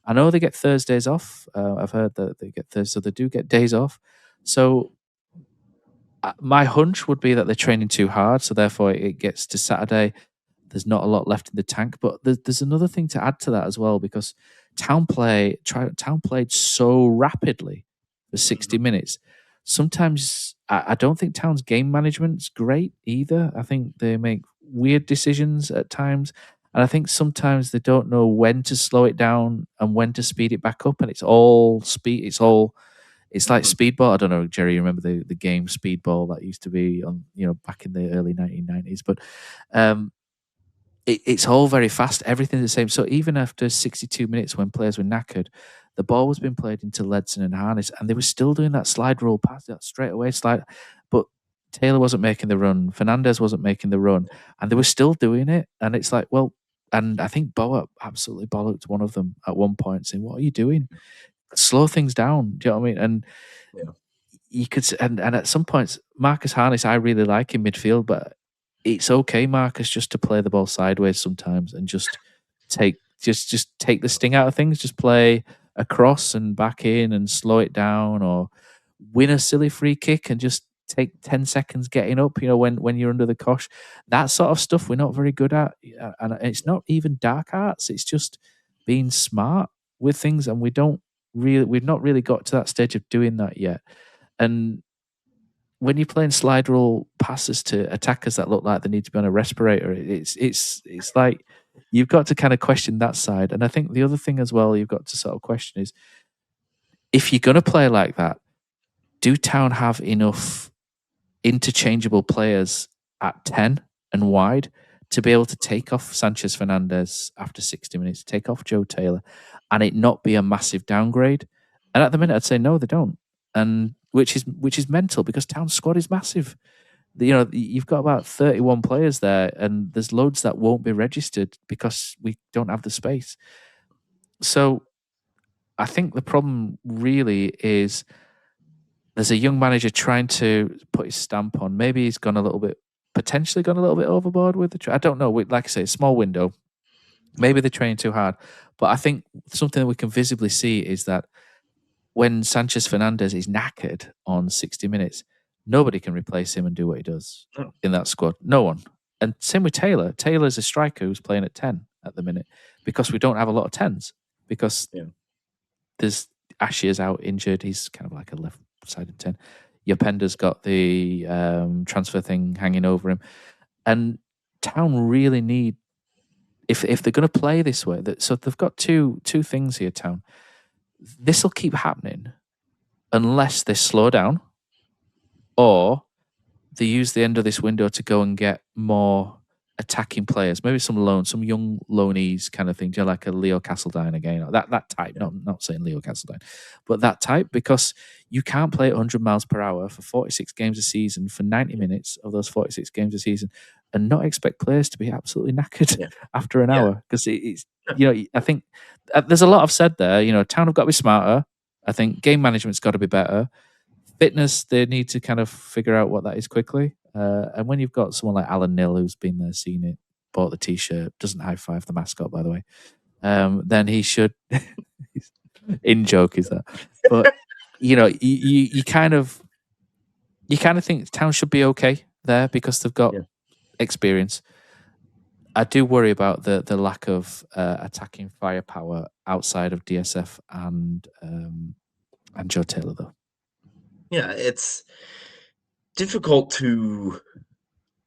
I know they get Thursdays off. I've heard that they get Thursdays, so they do get days off. So my hunch would be that they're training too hard, so therefore it gets to Saturday. There's not a lot left in the tank. But there's another thing to add to that as well, because Town played so rapidly for 60 minutes. Sometimes I don't think Town's game management's great either. I think they make weird decisions at times. And I think sometimes they don't know when to slow it down and when to speed it back up. And it's all speed. It's like speedball. I don't know, Jerry, you remember the game Speedball that used to be on, back in the early 1990s. But it's all very fast. Everything's the same. So even after 62 minutes when players were knackered, the ball was being played into Ledson and Harness, and they were still doing that slide rule pass, that straight away slide. But Taylor wasn't making the run. Fernandez wasn't making the run. And they were still doing it. And it's like, well, and I think Boa absolutely bollocked one of them at one point, saying, "What are you doing? Slow things down." Do you know what I mean? And you could, and at some points, Marcus Harness, I really like in midfield, but it's okay, Marcus, just to play the ball sideways sometimes and just take the sting out of things. Just play across and back in and slow it down, or win a silly free kick and just take 10 seconds getting up, when you're under the cosh. That sort of stuff we're not very good at. And it's not even dark arts, it's just being smart with things, and we've not really got to that stage of doing that yet. And when you're playing slide rule passes to attackers that look like they need to be on a respirator, it's like you've got to kind of question that side. And I think the other thing as well you've got to sort of question is, if you're going to play like that, do Town have enough interchangeable players at 10 and wide to be able to take off Sanchez Fernandez after 60 minutes, take off Joe Taylor, and it not be a massive downgrade? And at the minute, I'd say no, they don't, and which is mental, because Town's squad is massive. You've got about 31 players there, and there's loads that won't be registered because we don't have the space. So I think the problem really is there's a young manager trying to put his stamp on. Maybe he's potentially gone a little bit overboard with I don't know. Like I say, small window. Maybe they're training too hard. But I think something that we can visibly see is that when Sanchez Fernandez is knackered on 60 minutes, nobody can replace him and do what he does in that squad. No one. And same with Taylor. Taylor's a striker who's playing at 10 at the minute, because we don't have a lot of 10s, because there's Ashier's out injured. He's kind of like a left-sided 10. Yopenda's got the transfer thing hanging over him. And Town really need, if they're going to play this way, so they've got two things here, Town. This will keep happening unless they slow down, or they use the end of this window to go and get more attacking players, maybe some young loanees kind of thing, like a Leo Castledine again, that type. Not saying Leo Castledine, but that type, because you can't play at 100 miles per hour for 46 games a season for 90 minutes of those 46 games a season and not expect players to be absolutely knackered after an hour, because it's I think there's a lot I've said there. Town have got to be smarter. I think game management's got to be better. Fitness, they need to kind of figure out what that is quickly. And when you've got someone like Alan Nill, who's been there, seen it, bought the T-shirt, doesn't high five the mascot, by the way, then he should. In joke is that, but you kind of think Town should be okay there because they've got experience. I do worry about the lack of attacking firepower outside of DSF and Joe Taylor, though. Yeah, it's difficult to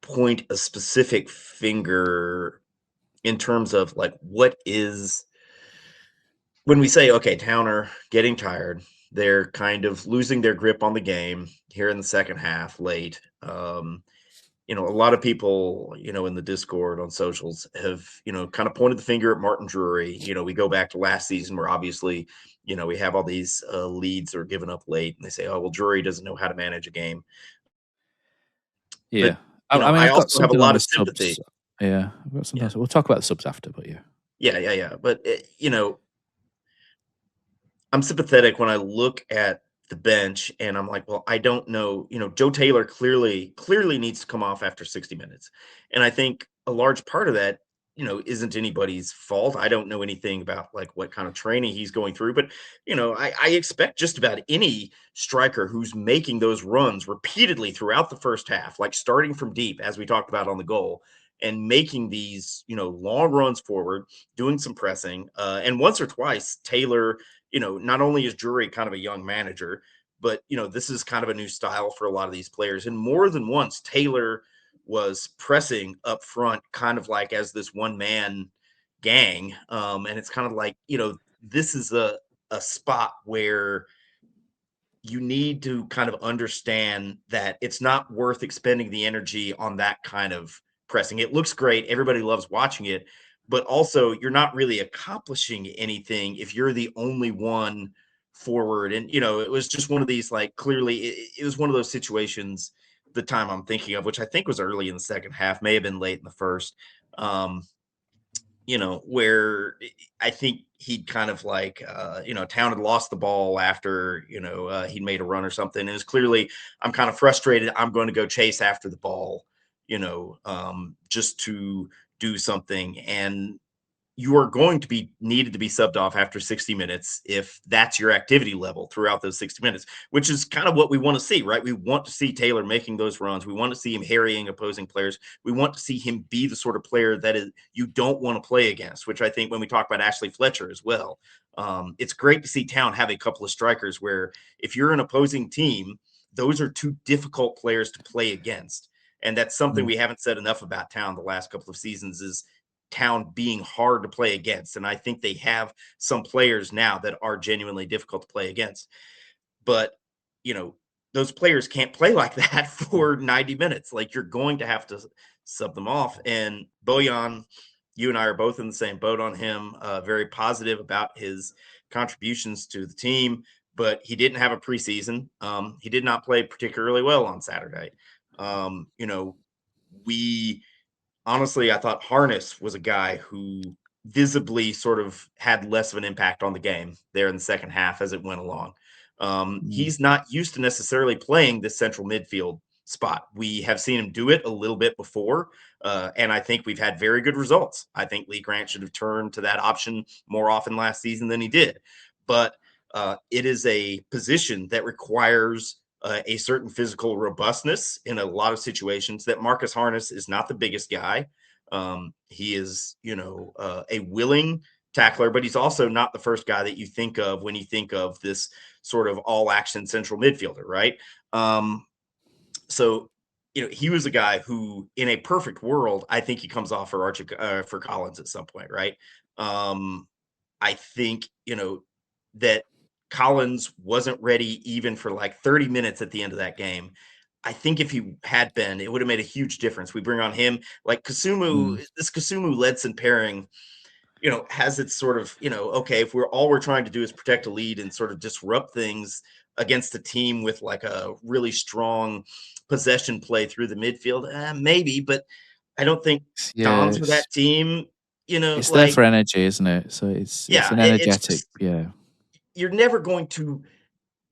point a specific finger in terms of like what is, when we say, okay, Town are getting tired, they're kind of losing their grip on the game here in the second half late. A lot of people, in the Discord on socials have, kind of pointed the finger at Martin Drury. We go back to last season where obviously, we have all these leads that are given up late, and they say, oh, well, Drury doesn't know how to manage a game. Yeah. But, I also have a lot of sympathy. Subs. Yeah. I've got some. We'll talk about the subs after, but yeah. Yeah. But, I'm sympathetic when I look at the bench and I'm like, well, I don't know, Joe Taylor clearly needs to come off after 60 minutes. And I think a large part of that, isn't anybody's fault. I don't know anything about like what kind of training he's going through, but I expect just about any striker who's making those runs repeatedly throughout the first half, like starting from deep, as we talked about on the goal, and making these, long runs forward, doing some pressing. And once or twice, Taylor, not only is Drury kind of a young manager, but, this is kind of a new style for a lot of these players. And more than once, Taylor was pressing up front, kind of like as this one man gang. And it's kind of like, this is a spot where you need to kind of understand that it's not worth expending the energy on that kind of pressing. It looks great. Everybody loves watching it, but also you're not really accomplishing anything if you're the only one forward. And, it was just one of these, like, clearly it was one of those situations, the time I'm thinking of, which I think was early in the second half, may have been late in the first, where I think he'd kind of like, Town had lost the ball after, he'd made a run or something. And it was clearly, I'm kind of frustrated. I'm going to go chase after the ball, just to do something. And you are going to be needed to be subbed off after 60 minutes if that's your activity level throughout those 60 minutes, which is kind of what we want to see, right? We want to see Taylor making those runs. We want to see him harrying opposing players. We want to see him be the sort of player that is you don't want to play against, which I think when we talk about Ashley Fletcher as well, it's great to see Town have a couple of strikers where if you're an opposing team, those are two difficult players to play against. And that's something we haven't said enough about Town the last couple of seasons is Town being hard to play against. And I think they have some players now that are genuinely difficult to play against. But, those players can't play like that for 90 minutes. Like you're going to have to sub them off. And Bojan, you and I are both in the same boat on him, very positive about his contributions to the team, but he didn't have a preseason. He did not play particularly well on Saturday. Honestly, I thought Harness was a guy who visibly sort of had less of an impact on the game there in the second half as it went along. He's not used to necessarily playing this central midfield spot. We have seen him do it a little bit before, and I think we've had very good results. I think Lee Grant should have turned to that option more often last season than he did. But it is a position that requires a certain physical robustness in a lot of situations that Marcus Harness is not the biggest guy. He is, a willing tackler, but he's also not the first guy that you think of when you think of this sort of all action central midfielder, right? So, he was a guy who in a perfect world, I think he comes off for for Collins at some point, right? I think, that Collins wasn't ready even for like 30 minutes at the end of that game. I think if he had been, it would have made a huge difference. We bring on him like Kasumu, this Kasumu-Ledson pairing, has its sort of, okay, if we're trying to do is protect a lead and sort of disrupt things against a team with like a really strong possession play through the midfield, maybe, but I don't think Don's for that team, it's there for energy, isn't it? So it's an energetic, you're never going to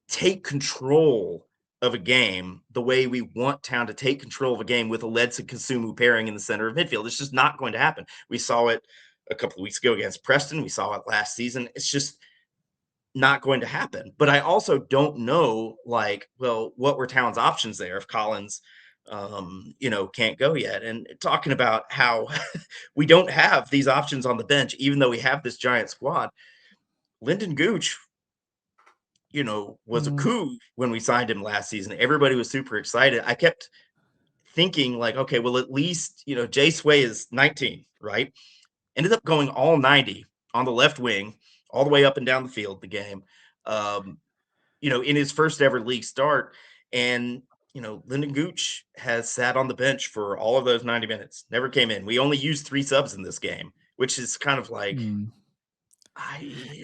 take control of a game the way we want Town to take control of a game with a Ledson Kasumu pairing in the center of midfield. It's just not going to happen. We saw it a couple of weeks ago against Preston. We saw it last season. It's just not going to happen. But I also don't know, what were Town's options there if Collins, can't go yet? And talking about how we don't have these options on the bench, even though we have this giant squad. Lyndon Gooch, was a coup when we signed him last season. Everybody was super excited. I kept thinking okay, well, at least, Jay Sway is 19, right? Ended up going all 90 on the left wing, all the way up and down the field, the game, in his first ever league start. And, Lyndon Gooch has sat on the bench for all of those 90 minutes, never came in. We only used 3 subs in this game, which is kind of like,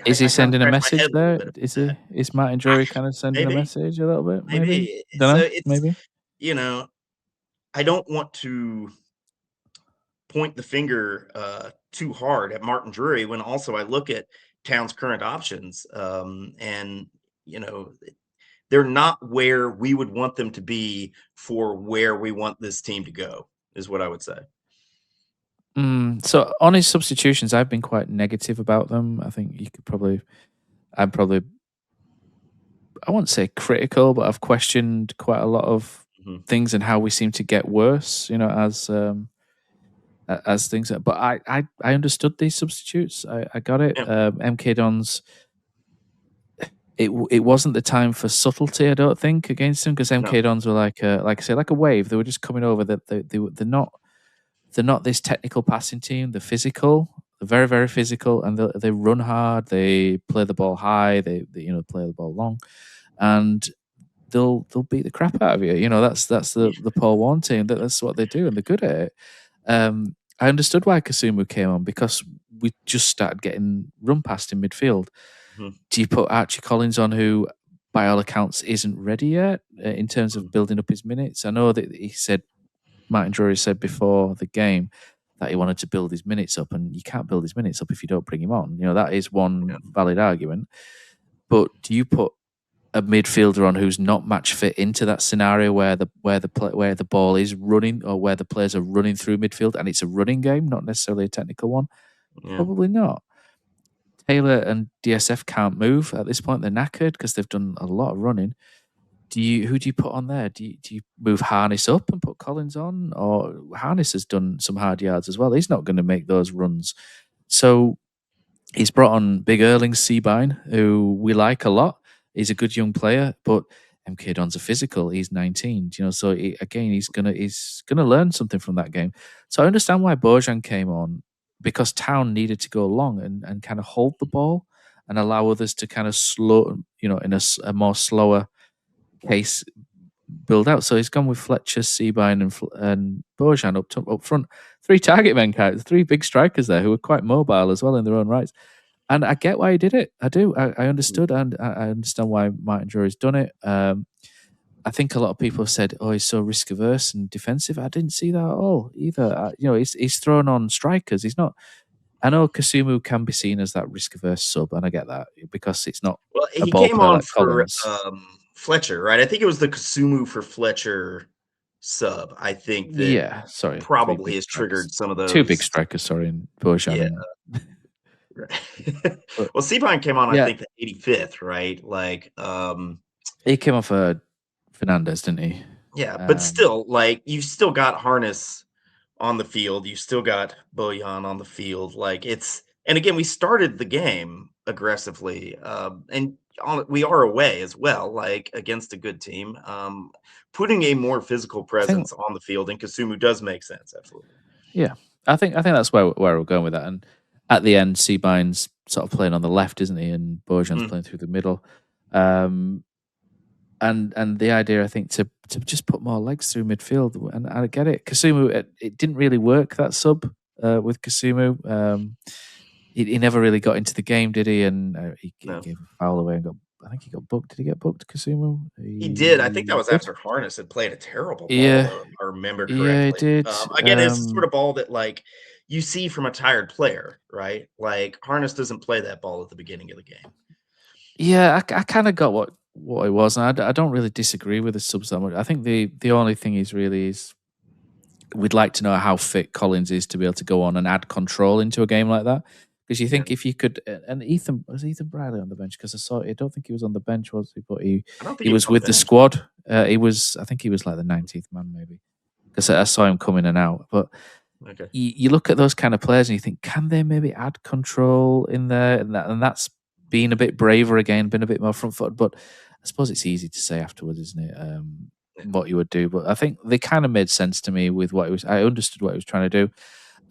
is he sending a message there? Is Martin Drury kind of sending a message a little bit? Maybe. Maybe. I don't want to point the finger too hard at Martin Drury when also I look at Town's current options, and they're not where we would want them to be for where we want this team to go, is what I would say. So on his substitutions, I've been quite negative about them. I think I won't say critical, but I've questioned quite a lot of things and how we seem to get worse, as things. But I understood these substitutes. I got it. MK Dons. It wasn't the time for subtlety, I don't think, against him, because MK Dons were like I say, like a wave. They were just coming over. That they're not this technical passing team. They're physical. They're very, very physical, and they run hard. They play the ball high. They play the ball long, and they'll beat the crap out of you. That's the Paul Warne team. That's what they do, and they're good at it. I understood why Kasumu came on, because we just started getting run past in midfield. Do you put Archie Collins on, who by all accounts isn't ready yet in terms of building up his minutes? I know that Martin Drury said before the game that he wanted to build his minutes up, and you can't build his minutes up if you don't bring him on. That is one valid argument. But do you put a midfielder on who's not match fit into that scenario where the ball is running or where the players are running through midfield and it's a running game, not necessarily a technical one? Yeah. Probably not. Taylor and DSF can't move at this point. They're knackered because they've done a lot of running. Who do you put on there? Do you move Harness up and put Collins on, or Harness has done some hard yards as well? He's not going to make those runs. So he's brought on Big Erling Seabine, who we like a lot. He's a good young player, but MK Don's a physical. He's 19, so he's gonna learn something from that game. So I understand why Bojan came on, because Town needed to go long and kind of hold the ball and allow others to kind of slow, in a more slower case build out. So he's gone with Fletcher, Seabine, and Bojan up front. 3 target men, three big strikers there who are quite mobile as well in their own rights. And I get why he did it. I do. I understood, and I understand why Martin Drury's done it. I think a lot of people have said, "Oh, he's so risk averse and defensive." I didn't see that at all either. He's thrown on strikers. He's not. I know Kasumu can be seen as that risk averse sub, and I get that because it's not. Well, a he ball came player on like for Collins. Fletcher, right? I think it was the Kasumu for Fletcher sub. I think that probably has triggered some of those. 2 big strikers, sorry, in Bojan. Yeah. Right. Well, Seabine came on, I think, the 85th, right? Like, he came off Fernandez, didn't he? Yeah, but still, like, you've still got Harness on the field. You've still got Bojan on the field. Like, and again, we started the game aggressively, and we are away as well, like against a good team. Putting a more physical presence on the field in Kasumu does make sense. Absolutely. Yeah, I think that's where we're going with that. And at the end, Seabine's sort of playing on the left, isn't he? And Bojan's playing through the middle. And the idea, I think, to just put more legs through midfield, and I get it. Kasumu, it didn't really work, that sub with Kasumu. He never really got into the game, did he? And he gave a foul away and I think he got booked. Did he get booked, Kasumu? He did. I think that was after Harness had played a terrible ball, if I remember correctly. Yeah, he did. Again, it's the sort of ball that, like, you see from a tired player, right? Like, Harness doesn't play that ball at the beginning of the game. Yeah, I kind of got what it was, and I don't really disagree with the subs that much. I think the only thing is we'd like to know how fit Collins is to be able to go on and add control into a game like that. Because you think if you could, and Ethan Bradley on the bench? Because I don't think he was on the bench, was he? But he was with the squad. I think he was like the 19th man, maybe. Because I saw him come in and out. But you look at those kind of players and you think, can they maybe add control in there? And that's being a bit braver again, been a bit more front footed. But I suppose it's easy to say afterwards, isn't it? What you would do. But I think they kind of made sense to me with what it was. I understood what he was trying to do.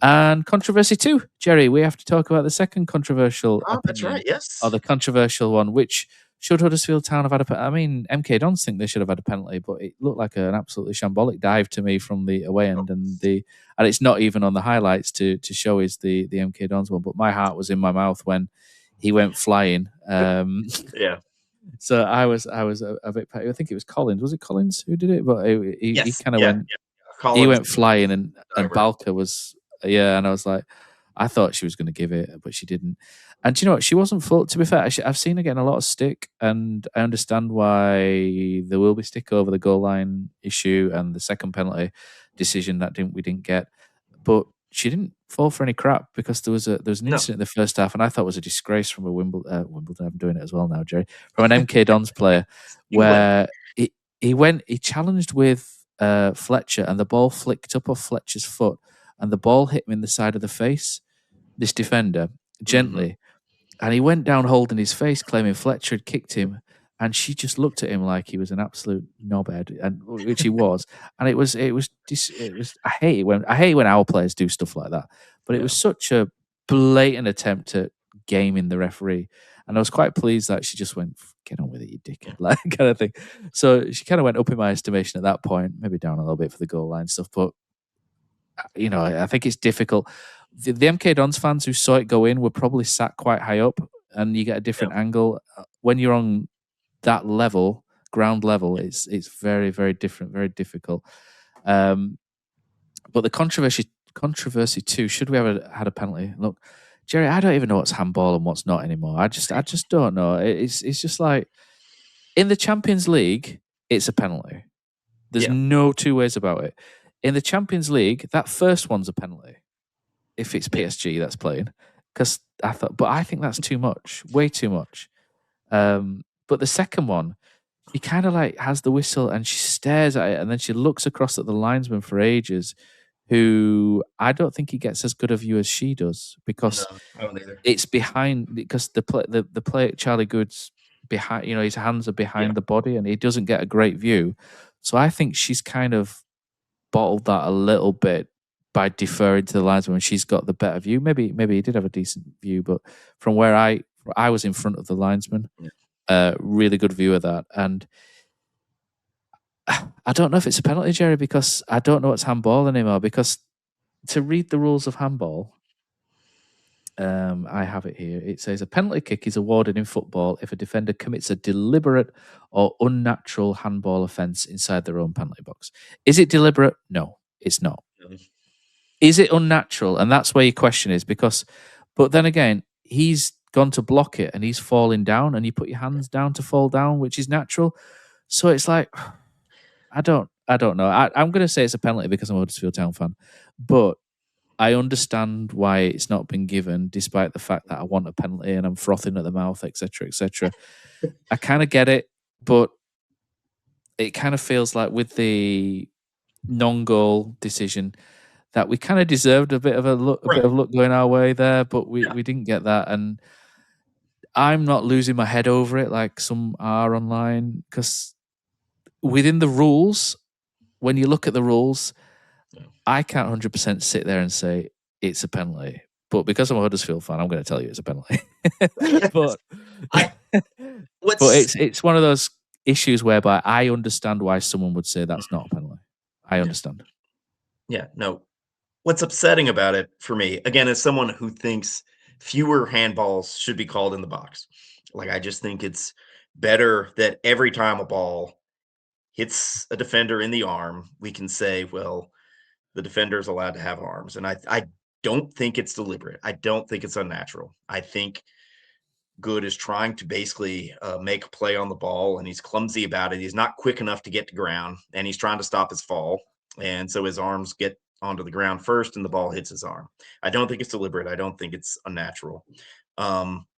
And controversy 2, Jerry, we have to talk about the second controversial opinion. That's right, yes. Or the controversial one, which should Huddersfield Town have had a penalty? I mean, MK Dons think they should have had a penalty, but it looked like an absolutely shambolic dive to me from the away end, and it's not even on the highlights to show is the MK Dons one, but my heart was in my mouth when he went flying. Yeah. So I was a bit. I think it was Collins. Was it Collins who did it? But he kind of went. Yeah. He went flying, and Balka was. Yeah, and I was like, I thought she was going to give it, but she didn't. And you know what? She wasn't full. To be fair, I've seen her getting a lot of stick, and I understand why there will be stick over the goal line issue and the second penalty decision that we didn't get. But she didn't fall for any crap because there was an incident in the first half, and I thought it was a disgrace from a Wimbledon. I'm doing it as well now, Jerry. From an MK Dons player, where he challenged with Fletcher, and the ball flicked up off Fletcher's foot. And the ball hit him in the side of the face, this defender, gently. And he went down holding his face, claiming Fletcher had kicked him. And she just looked at him like he was an absolute knobhead, which he was. And it was. I hate it when our players do stuff like that. But it was such a blatant attempt at gaming the referee. And I was quite pleased that she just went, "Get on with it, you dickhead," like kind of thing. So she kind of went up in my estimation at that point, maybe down a little bit for the goal line stuff, but. I think it's difficult. The MK Dons fans who saw it go in were probably sat quite high up, and you get a different angle. When you're on that level, ground level, it's very, very different, very difficult. But the controversy too, should we have had a penalty? Look, Jerry, I don't even know what's handball and what's not anymore. I just don't know. It's just like In the Champions League, it's a penalty. There's no two ways about it. In the Champions League, that first one's a penalty. If it's PSG that's playing, because I think that's too much, way too much. But the second one, he kind of like has the whistle and she stares at it, and then she looks across at the linesman for ages, who I don't think he gets as good a view as she does, because I don't either. it's behind, because the play Charlie Good's behind, his hands are behind the body, and he doesn't get a great view. So I think she's kind of bottled that a little bit by deferring to the linesman when she's got the better view. Maybe he did have a decent view, but from where I was in front of the linesman, really good view of that. And I don't know if it's a penalty, Jerry, because I don't know what's handball anymore. Because to read the rules of handball, I have it here. It says a penalty kick is awarded in football if a defender commits a deliberate or unnatural handball offence inside their own penalty box. Is it deliberate? No, it's not. Is it unnatural? And that's where your question is, but then again, he's gone to block it and he's falling down, and you put your hands down to fall down, which is natural. So it's like, I don't know. I'm going to say it's a penalty because I'm a Huddersfield Town fan, but I understand why it's not been given, despite the fact that I want a penalty and I'm frothing at the mouth, etc., etc. I kind of get it, but it kind of feels like with the non-goal decision that we kind of deserved a bit of luck going our way there, but we didn't get that. And I'm not losing my head over it like some are online, because within the rules, when you look at the rules, I can't 100% sit there and say it's a penalty. But because I'm a Huddersfield fan, I'm going to tell you it's a penalty. but it's one of those issues whereby I understand why someone would say that's not a penalty. I understand. Yeah, no. What's upsetting about it for me, again, as someone who thinks fewer handballs should be called in the box. Like, I just think it's better that every time a ball hits a defender in the arm, we can say, well, the defender's allowed to have arms. And I don't think it's deliberate. I don't think it's unnatural. I think Good is trying to basically make a play on the ball, and he's clumsy about it. He's not quick enough to get to ground, and he's trying to stop his fall. And so his arms get onto the ground first, and the ball hits his arm. I don't think it's deliberate. I don't think it's unnatural.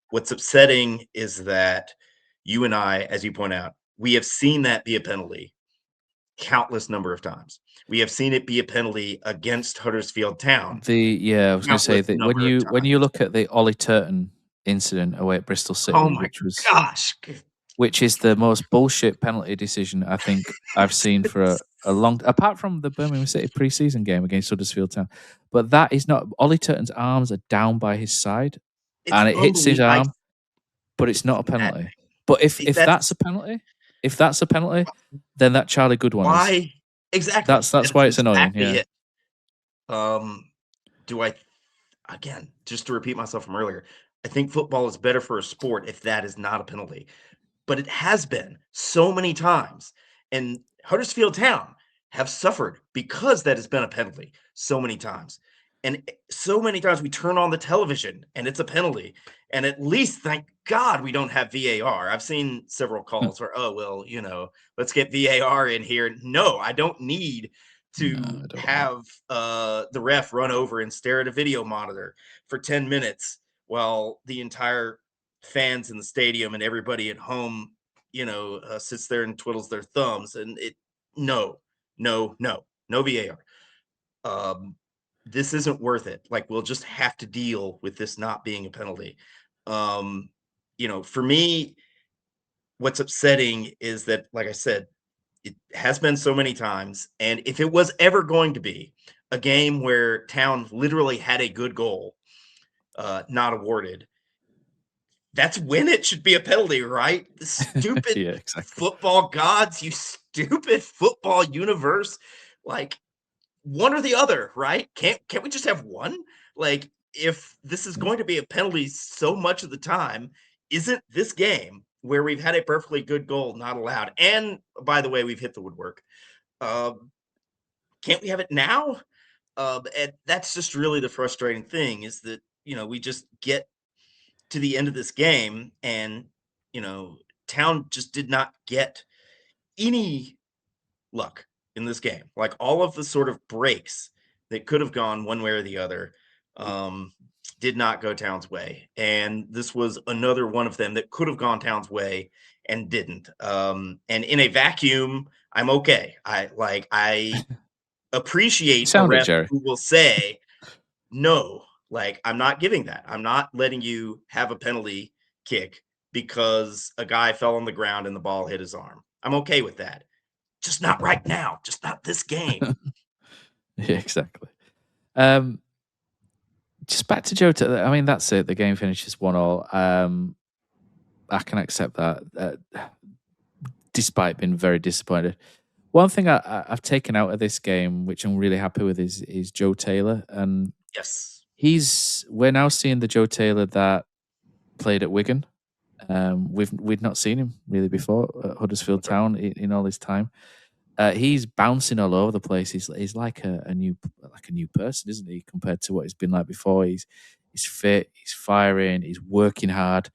What's upsetting is that you and I, as you point out, we have seen that be a penalty countless number of times. We have seen it be a penalty against Huddersfield Town. I was going to say that when you look at the Ollie Turton incident away at Bristol City, which is the most bullshit penalty decision I think I've seen for a long, apart from the Birmingham City pre-season game against Huddersfield Town. But that is not, Ollie Turton's arms are down by his side, and it hits his arm, but it's not a penalty. But if that's a penalty, then that Charlie Good one is. Exactly. That's why it's annoying. Exactly again, just to repeat myself from earlier, I think football is better for a sport if that is not a penalty. But it has been so many times. And Huddersfield Town have suffered because that has been a penalty so many times. And so many times we turn on the television and it's a penalty. And at least, thank God, we don't have VAR. I've seen several calls where, let's get VAR in here. No, I don't need to have the ref run over and stare at a video monitor for 10 minutes while the entire fans in the stadium and everybody at home, sits there and twiddles their thumbs. And no VAR. This isn't worth it. Like, we'll just have to deal with this not being a penalty. For me, what's upsetting is that, like I said, it has been so many times. And if it was ever going to be a game where Town literally had a good goal not awarded, that's when it should be a penalty, right? The stupid football gods, you stupid football universe. Like, one or the other, right? Can't we just have one? Like, if this is going to be a penalty so much of the time, isn't this game where we've had a perfectly good goal not allowed? And by the way, we've hit the woodwork. Can't we have it now? And that's just really the frustrating thing, is that, we just get to the end of this game and, Town just did not get any luck in this game. Like all of the sort of breaks that could have gone one way or the other did not go Town's way. And this was another one of them that could have gone Town's way and didn't. And in a vacuum, I'm okay. I appreciate a ref who will say, no, like I'm not giving that. I'm not letting you have a penalty kick because a guy fell on the ground and the ball hit his arm. I'm okay with that. Just not right now. Just not this game. Yeah, exactly. Just back to Joe Taylor. I mean, that's it. The game finishes 1-1. I can accept that, despite being very disappointed. One thing I've taken out of this game, which I'm really happy with, is Joe Taylor, and yes, we're now seeing the Joe Taylor that played at Wigan. We'd not seen him really before at Huddersfield Town in all his time. He's bouncing all over the place. He's like a new person, isn't he? Compared to what he's been like before. He's fit. He's firing. He's working hard.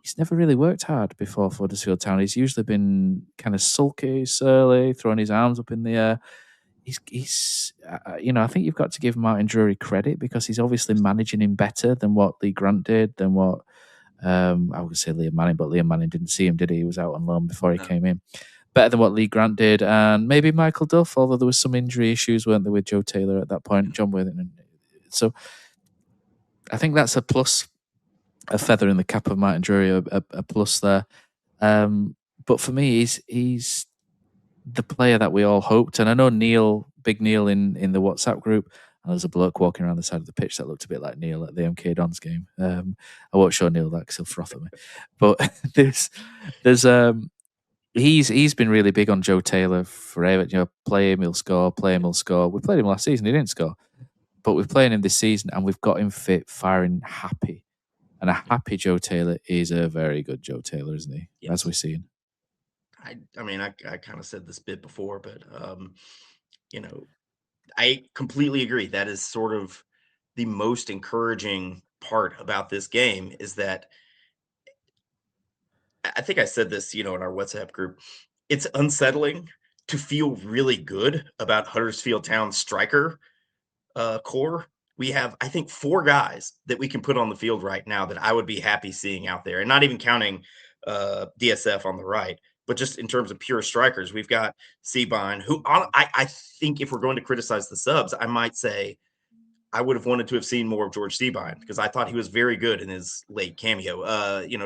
He's never really worked hard before for Huddersfield Town. He's usually been kind of sulky, surly, throwing his arms up in the air. He's I think you've got to give Martin Drury credit because he's obviously managing him better than what Lee Grant did, than what I would say Liam Manning, but Liam Manning didn't see him, did he? He was out on loan before he came in. Better than what Lee Grant did, and maybe Michael Duff, although there was some injury issues, weren't there, with Joe Taylor at that point, John Worthington. So I think that's a plus, a feather in the cap of Martin Drury, a plus there. But for me, he's the player that we all hoped. And I know Big Neil in the WhatsApp group, and there's a bloke walking around the side of the pitch that looked a bit like Neil at the MK Dons game. I won't show Neil that because he'll froth at me. But he's been really big on Joe Taylor forever. Play him, he'll score. Play him, he'll score. We played him last season, he didn't score. But we're playing him this season, and we've got him fit, firing, happy. And a happy Joe Taylor is a very good Joe Taylor, isn't he? Yes. As we're seeing. I mean, I kind of said this bit before, but I completely agree. That is sort of the most encouraging part about this game is that I think I said this, in our WhatsApp group. It's unsettling to feel really good about Huddersfield Town's striker core. We have, I think, 4 guys that we can put on the field right now that I would be happy seeing out there, and not even counting DSF on the right. But just in terms of pure strikers, we've got Seabine, who I think if we're going to criticize the subs, I might say I would have wanted to have seen more of George Seabine because I thought he was very good in his late cameo.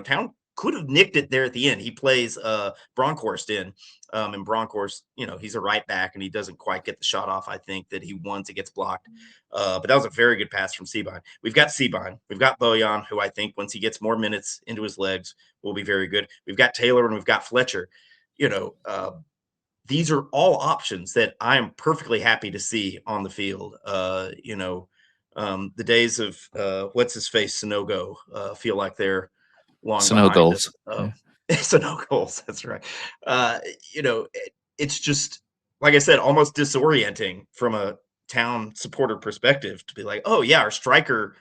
Town could have nicked it there at the end. He plays Bronkhorst in, and Bronkhorst, he's a right back and he doesn't quite get the shot off, I think, that he wants. It gets blocked. But that was a very good pass from Seabine. We've got Seabine. We've got Bojan, who I think once he gets more minutes into his legs will be very good. We've got Taylor and we've got Fletcher. These are all options that I'm perfectly happy to see on the field. The days of what's his face, Sonogo, feel like they're long behind goals. So no goals. That's right. It's just, like I said, almost disorienting from a Town supporter perspective to be like, oh yeah, our striker,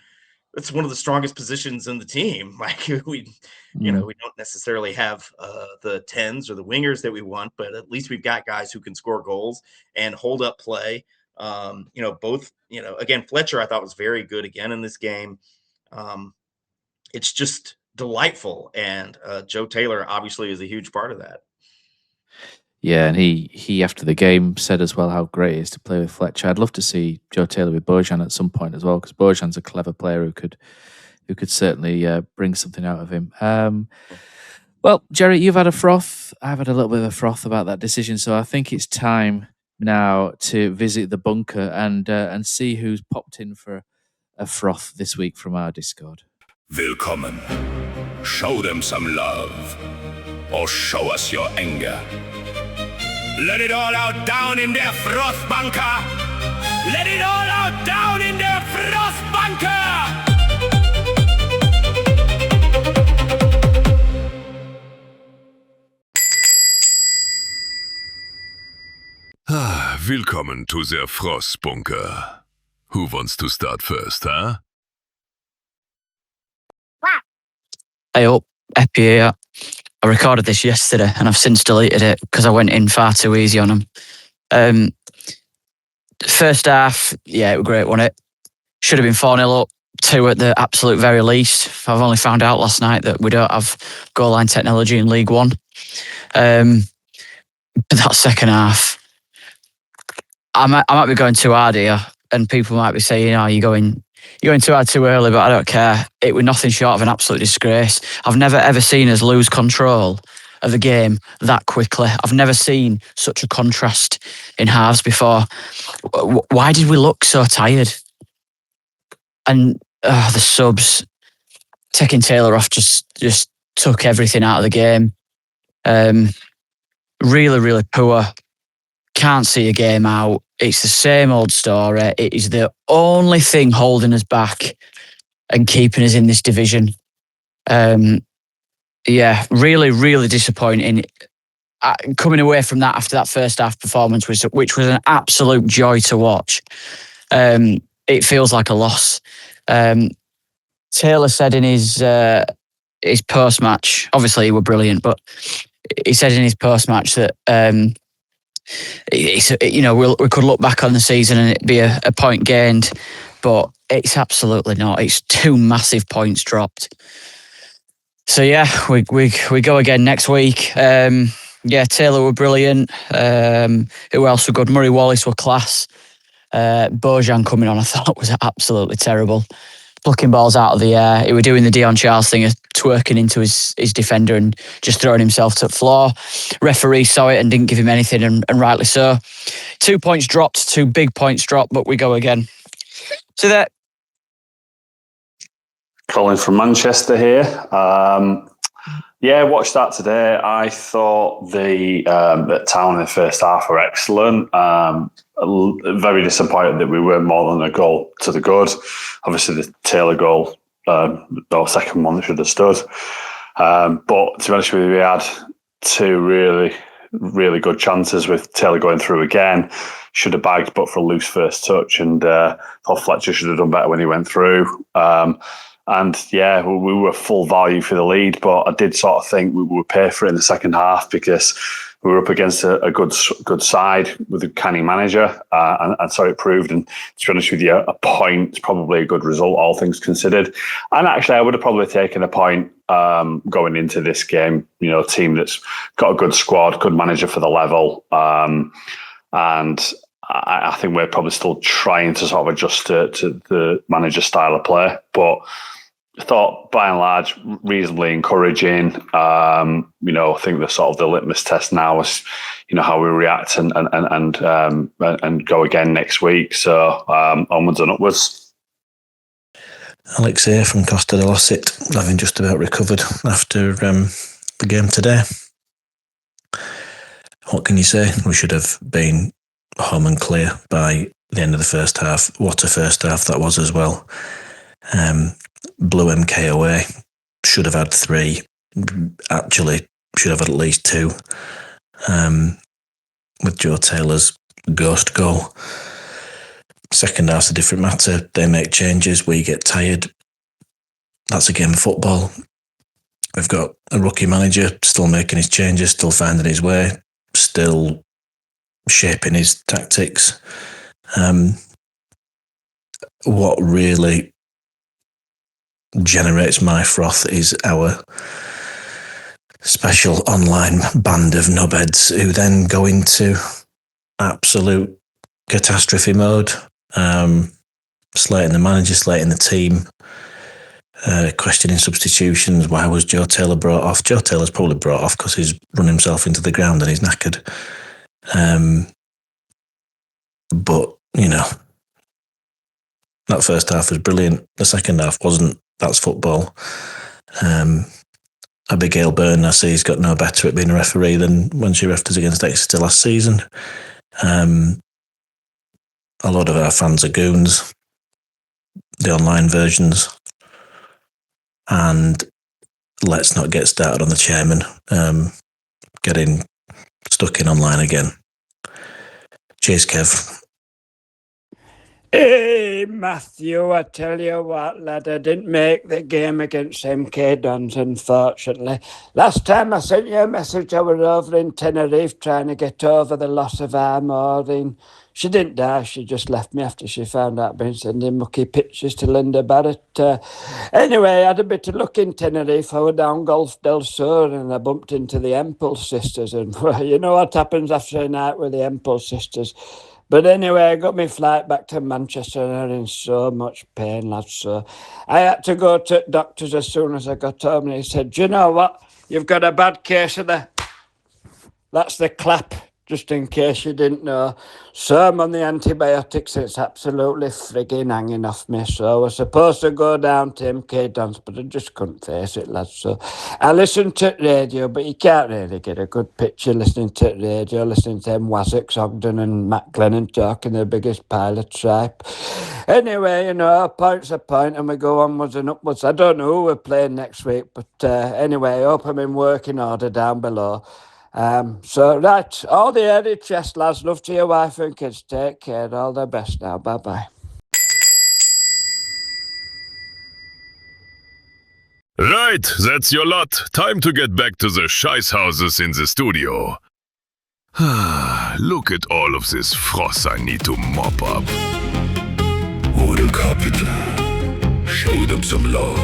that's one of the strongest positions in the team. Like we don't necessarily have the 10s or the wingers that we want, but at least we've got guys who can score goals and hold up play. Again, Fletcher, I thought was very good again in this game. It's just delightful, and Joe Taylor obviously is a huge part of that. Yeah, and he after the game said as well how great it is to play with Fletcher. I'd love to see Joe Taylor with Bojan at some point as well, because Bojan's a clever player who could certainly bring something out of him. Well, Jerry, you've had a froth. I've had a little bit of a froth about that decision, so I think it's time now to visit the bunker and see who's popped in for a froth this week from our Discord. Willkommen. Show them some love, or show us your anger. Let it all out down in der Frostbunker. Let it all out down in der Frostbunker. Willkommen to the Frostbunker. Who wants to start first, huh? Hey up, Epi here. I recorded this yesterday and I've since deleted it because I went in far too easy on them. First half, yeah, it was great, wasn't it? Should have been 4-0 up, 2 at the absolute very least. I've only found out last night that we don't have goal line technology in League One. That second half, I might be going too hard here, and people might be saying, "Oh, you're going too hard too early," but I don't care. It was nothing short of an absolute disgrace. I've never ever seen us lose control of the game that quickly. I've never seen such a contrast in halves before. Why did we look so tired? And the subs, taking Taylor off just took everything out of the game. Really, really poor. Can't see a game out. It's the same old story. It is the only thing holding us back and keeping us in this division. Yeah, really, really disappointing. Coming away from that after that first half performance, which was an absolute joy to watch, it feels like a loss. Taylor said in his post-match, obviously he was brilliant, but he said in his post-match that we could look back on the season and it'd be a point gained, but it's absolutely not. It's 2 massive points dropped. So yeah, we go again next week. Yeah, Taylor were brilliant. Who else were good? Murray Wallace were class. Bojan coming on, I thought was absolutely terrible. Plucking balls out of the air. He was doing the Dion Charles thing of twerking into his defender and just throwing himself to the floor. Referee saw it and didn't give him anything, and rightly so. 2 points dropped, 2 big points dropped, but we go again. So that. Colin from Manchester here. Yeah, watched that today. I thought the Town in the first half were excellent. Very disappointed that we weren't more than a goal to the good. Obviously, the Taylor goal, or second one, that should have stood. But to be honest with you, we had 2 really, really good chances with Taylor going through again. Should have bagged, but for a loose first touch. And thought Fletcher should have done better when he went through. And yeah, we were full value for the lead, but I did sort of think we would pay for it in the second half because we were up against a good side with a canny manager, and so it proved. And to be honest with you, a point is probably a good result, all things considered. And actually, I would have probably taken a point going into this game. You know, a team that's got a good squad, good manager for the level, and I think we're probably still trying to sort of adjust to the manager's style of play, but I thought by and large reasonably encouraging. I think the sort of the litmus test now is, how we react and go again next week. So onwards and upwards. Alex here from Costa del Ossit, having just about recovered after the game today. What can you say? We should have been home and clear by the end of the first half. What a first half that was as well. Blew MK away. Should have had 3. Actually, should have had at least 2. With Joe Taylor's ghost goal. Second half's a different matter. They make changes. We get tired. That's a game of football. We've got a rookie manager still making his changes, still finding his way, still shaping his tactics. What really generates my froth is our special online band of knobheads who then go into absolute catastrophe mode, slating the manager, slating the team, questioning substitutions. Why was Joe Taylor brought off? Joe Taylor's probably brought off because he's run himself into the ground and he's knackered. But, that first half was brilliant. The second half wasn't. That's football. Abigail Byrne, I see, has got no better at being a referee than when she refereed against Exeter last season. A lot of our fans are goons, the online versions. And let's not get started on the chairman getting stuck in online again. Cheers, Kev. Hey, Matthew, I tell you what, lad, I didn't make the game against MK Dons, unfortunately. Last time I sent you a message, I was over in Tenerife trying to get over the loss of our Maureen. She didn't die, she just left me after she found out I'd been sending mucky pictures to Linda Barrett. Anyway, I had a bit of luck in Tenerife. I was down Gulf del Sur and I bumped into the Empel sisters. And well, you know what happens after a night with the Empel sisters. But anyway, I got my flight back to Manchester and I'm in so much pain, lads. So I had to go to doctors as soon as I got home and he said, do you know what? You've got a bad case of that's the clap, just in case you didn't know. So I'm on the antibiotics. It's absolutely frigging hanging off me. So I was supposed to go down to MK Dons, but I just couldn't face it, lads. So I listened to radio, but you can't really get a good picture listening to radio, listening to them Wazzocks, Ogden and Matt Glennon talking the biggest pile of tripe. Anyway, you know, a point's a point and we go onwards and upwards. I don't know who we're playing next week, but anyway, I hope I'm in working order down below. So, right, all the early chest, lads. Love to your wife and kids. Take care. All the best now. Bye-bye. Right, that's your lot. Time to get back to the scheißhouses in the studio. Look at all of this frost I need to mop up. Oh, the carpenter. Show them some love.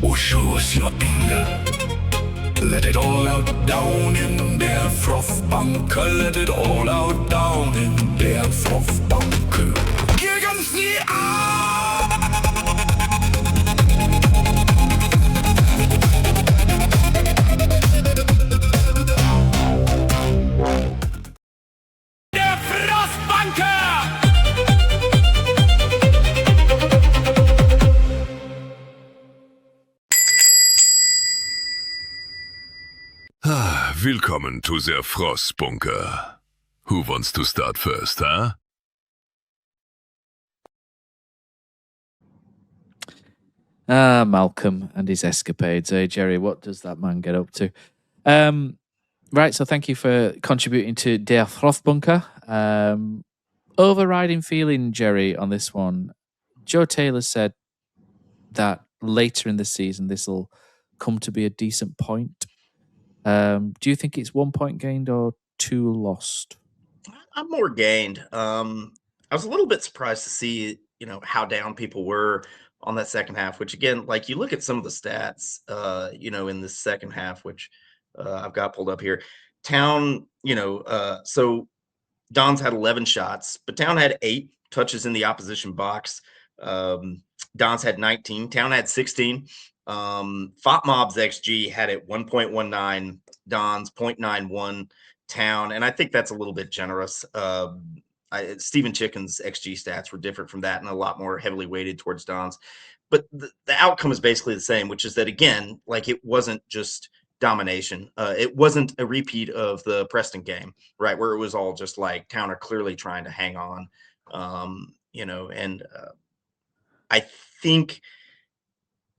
Or show us your anger. Let it all out down in their froth bunker. Let it all out down in their froth bunker. Gegen sie an! Der Frostbunker! Willkommen to the Frostbunker. Who wants to start first, huh? Malcolm and his escapades. Hey, Jerry, what does that man get up to? Right, so thank you for contributing to Der Frostbunker. Overriding feeling, Jerry, on this one. Joe Taylor said that later in the season, this will come to be a decent point. Do you think it's 1 point gained or 2 lost? I'm more gained. I was a little bit surprised to see, you know, how down people were on that second half, which again, like you look at some of the stats, you know, in the second half, which I've got pulled up here. Town, you know, so Dons had 11 shots, but Town had 8 touches in the opposition box. Dons had 19. Town had 16. FOTMob's XG had it 1.19, Dons 0.91, Town, and I think that's a little bit generous. Stephen Chicken's XG stats were different from that and a lot more heavily weighted towards Dons. But the outcome is basically the same, which is that, again, like it wasn't just domination. It wasn't a repeat of the Preston game, right, where it was all just like Town are clearly trying to hang on, you know, and I think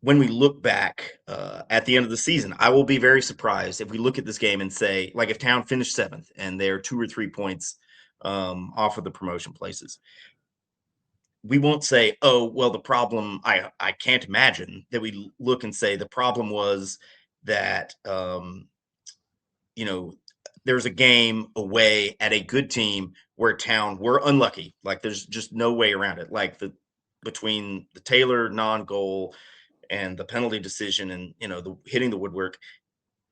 when we look back at the end of the season, I will be very surprised if we look at this game and say, like, if Town finished 7th and they're 2 or 3 points off of the promotion places, we won't say, oh, well, the problem, I can't imagine that we look and say the problem was that, you know, there's a game away at a good team where Town were unlucky. Like, there's just no way around it. Like, between the Taylor non-goal and the penalty decision and, you know, the hitting the woodwork,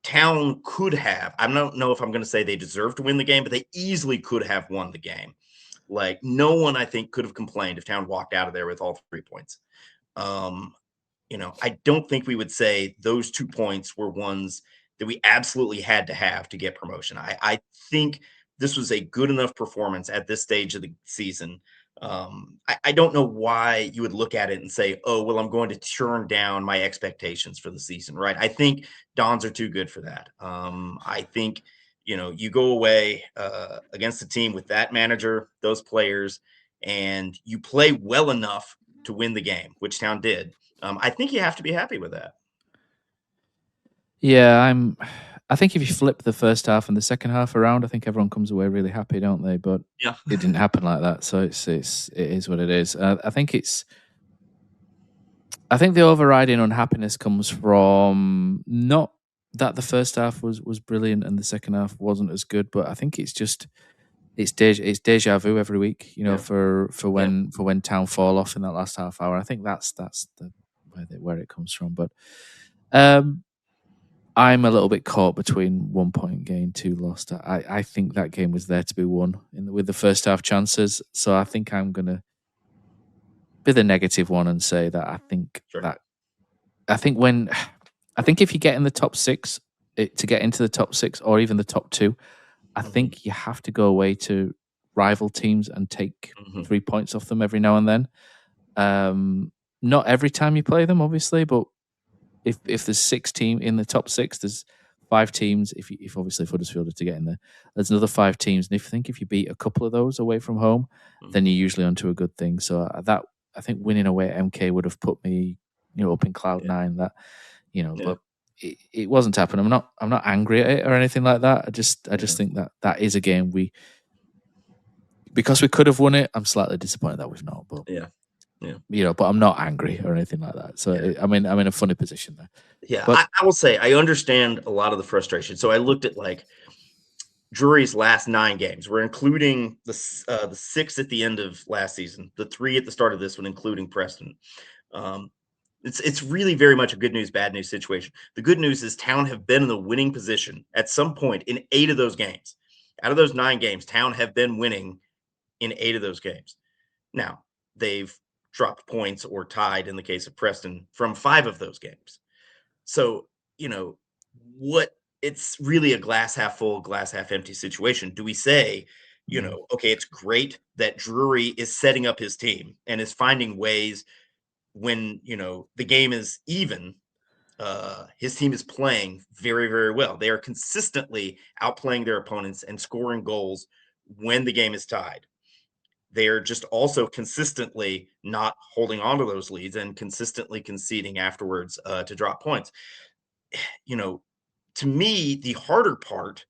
Town could have, I don't know if I'm going to say they deserve to win the game, but they easily could have won the game. Like, no one, I think, could have complained if Town walked out of there with all 3 points. You know, I don't think we would say those 2 points were ones that we absolutely had to have to get promotion. I think this was a good enough performance at this stage of the season. I don't know why you would look at it and say, oh, well, I'm going to turn down my expectations for the season, right? I think Dons are too good for that. I think, you know, you go away against a team with that manager, those players, and you play well enough to win the game, which Town did. I think you have to be happy with that. Yeah, I think if you flip the first half and the second half around, I think everyone comes away really happy, don't they? But Yeah. it didn't happen like that, so it is what it is. I think the overriding unhappiness comes from not that the first half was brilliant and the second half wasn't as good, but I think it's just it's deja vu every week, Yeah. for when Town fall off in that last half hour. I think that's the where it comes from. But I'm a little bit caught between 1 point gain, 2 lost. I think that game was there to be won with the first half chances. So I think I'm gonna be the negative one and say that I think if you get in the top 6, to get into the top 6 or even the top 2, I think you have to go away to rival teams and take 3 points off them every now and then. Not every time you play them, obviously, but if there's 6 teams in the top 6, there's 5 teams. If obviously Huddersfield are to get in there, there's another 5 teams, and if you beat a couple of those away from home, then you're usually onto a good thing. So I think winning away at MK would have put me, up in cloud 9. That, but it wasn't happening. I'm not angry at it or anything like that. I just think that is a game because we could have won it. I'm slightly disappointed that we've not. But but I'm not angry or anything like that. So I'm in a funny position there. Yeah, but I will say I understand a lot of the frustration. So I looked at Drury's last 9 games. We're including the 6 at the end of last season, the 3 at the start of this one, including Preston. It's really very much a good news, bad news situation. The good news is Town have been in the winning position at some point in 8 of those games. Out of those 9 games, Town have been winning in 8 of those games. Now, they've dropped points or tied, in the case of Preston, from 5 of those games. So, it's really a glass half full, glass half empty situation. Do we say, okay, it's great that Drury is setting up his team and is finding ways when, the game is even, his team is playing very, very well. They are consistently outplaying their opponents and scoring goals when the game is tied. They are just also consistently not holding on to those leads and consistently conceding afterwards to drop points. To me, the harder part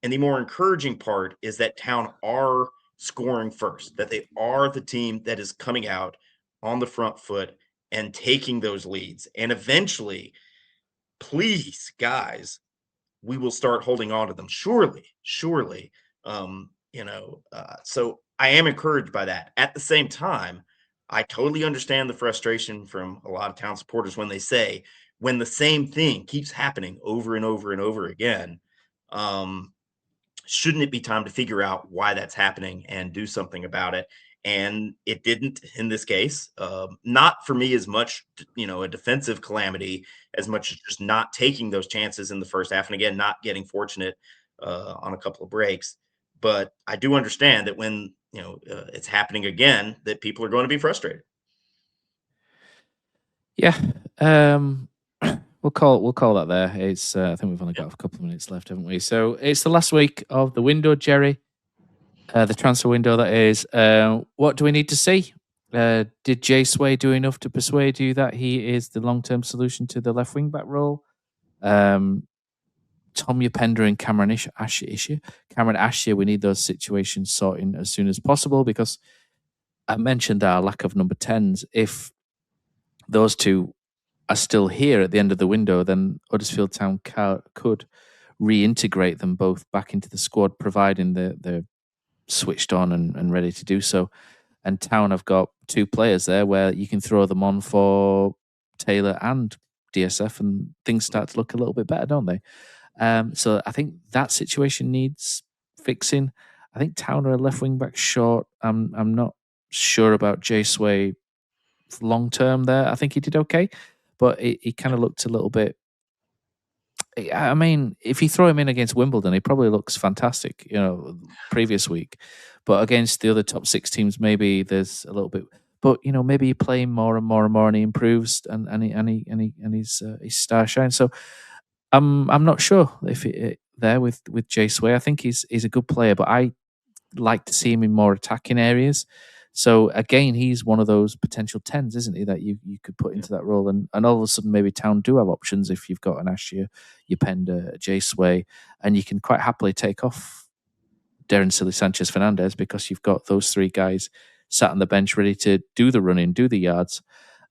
and the more encouraging part is that Town are scoring first, that they are the team that is coming out on the front foot and taking those leads. And eventually, please, guys, we will start holding on to them. Surely. So I am encouraged by that. At the same time, I totally understand the frustration from a lot of Town supporters when they say, when the same thing keeps happening over and over and over again, shouldn't it be time to figure out why that's happening and do something about it? And it didn't in this case. Not for me as much, a defensive calamity as much as just not taking those chances in the first half. And again, not getting fortunate on a couple of breaks. But I do understand that when, it's happening again, that people are going to be frustrated. Yeah. We'll call that there. It's I think we've only got a couple of minutes left, haven't we? So it's the last week of the window, Jerry. The transfer window, that is. What do we need to see? Did Jay Sway do enough to persuade you that he is the long-term solution to the left wing-back role? Tom Yapenda and Cameron Asher, we need those situations sorting as soon as possible, because I mentioned our lack of number 10s. If those two are still here at the end of the window, then Huddersfield Town could reintegrate them both back into the squad, providing they're switched on and ready to do so. And Town have got 2 players there where you can throw them on for Taylor and DSF, and things start to look a little bit better, don't they? So I think that situation needs fixing. I think Town are a left wing back short. I'm not sure about Jay Sway long term there. I think he did okay, but he kind of looked a little bit. I mean, if you throw him in against Wimbledon, he probably looks fantastic, previous week. But against the other top 6 teams, maybe there's a little bit. But maybe you play him more and more and more, and he improves, and his star shines. So I'm not sure if there with Jay Sway. I think he's a good player, but I like to see him in more attacking areas. So again, he's one of those potential 10s, isn't he, that you could put into that role. And all of a sudden, maybe Town do have options if you've got an Ashia, Yopenda, Jay Sway, and you can quite happily take off Darren Silly Sanchez Fernandez because you've got those three guys sat on the bench ready to do the running, do the yards.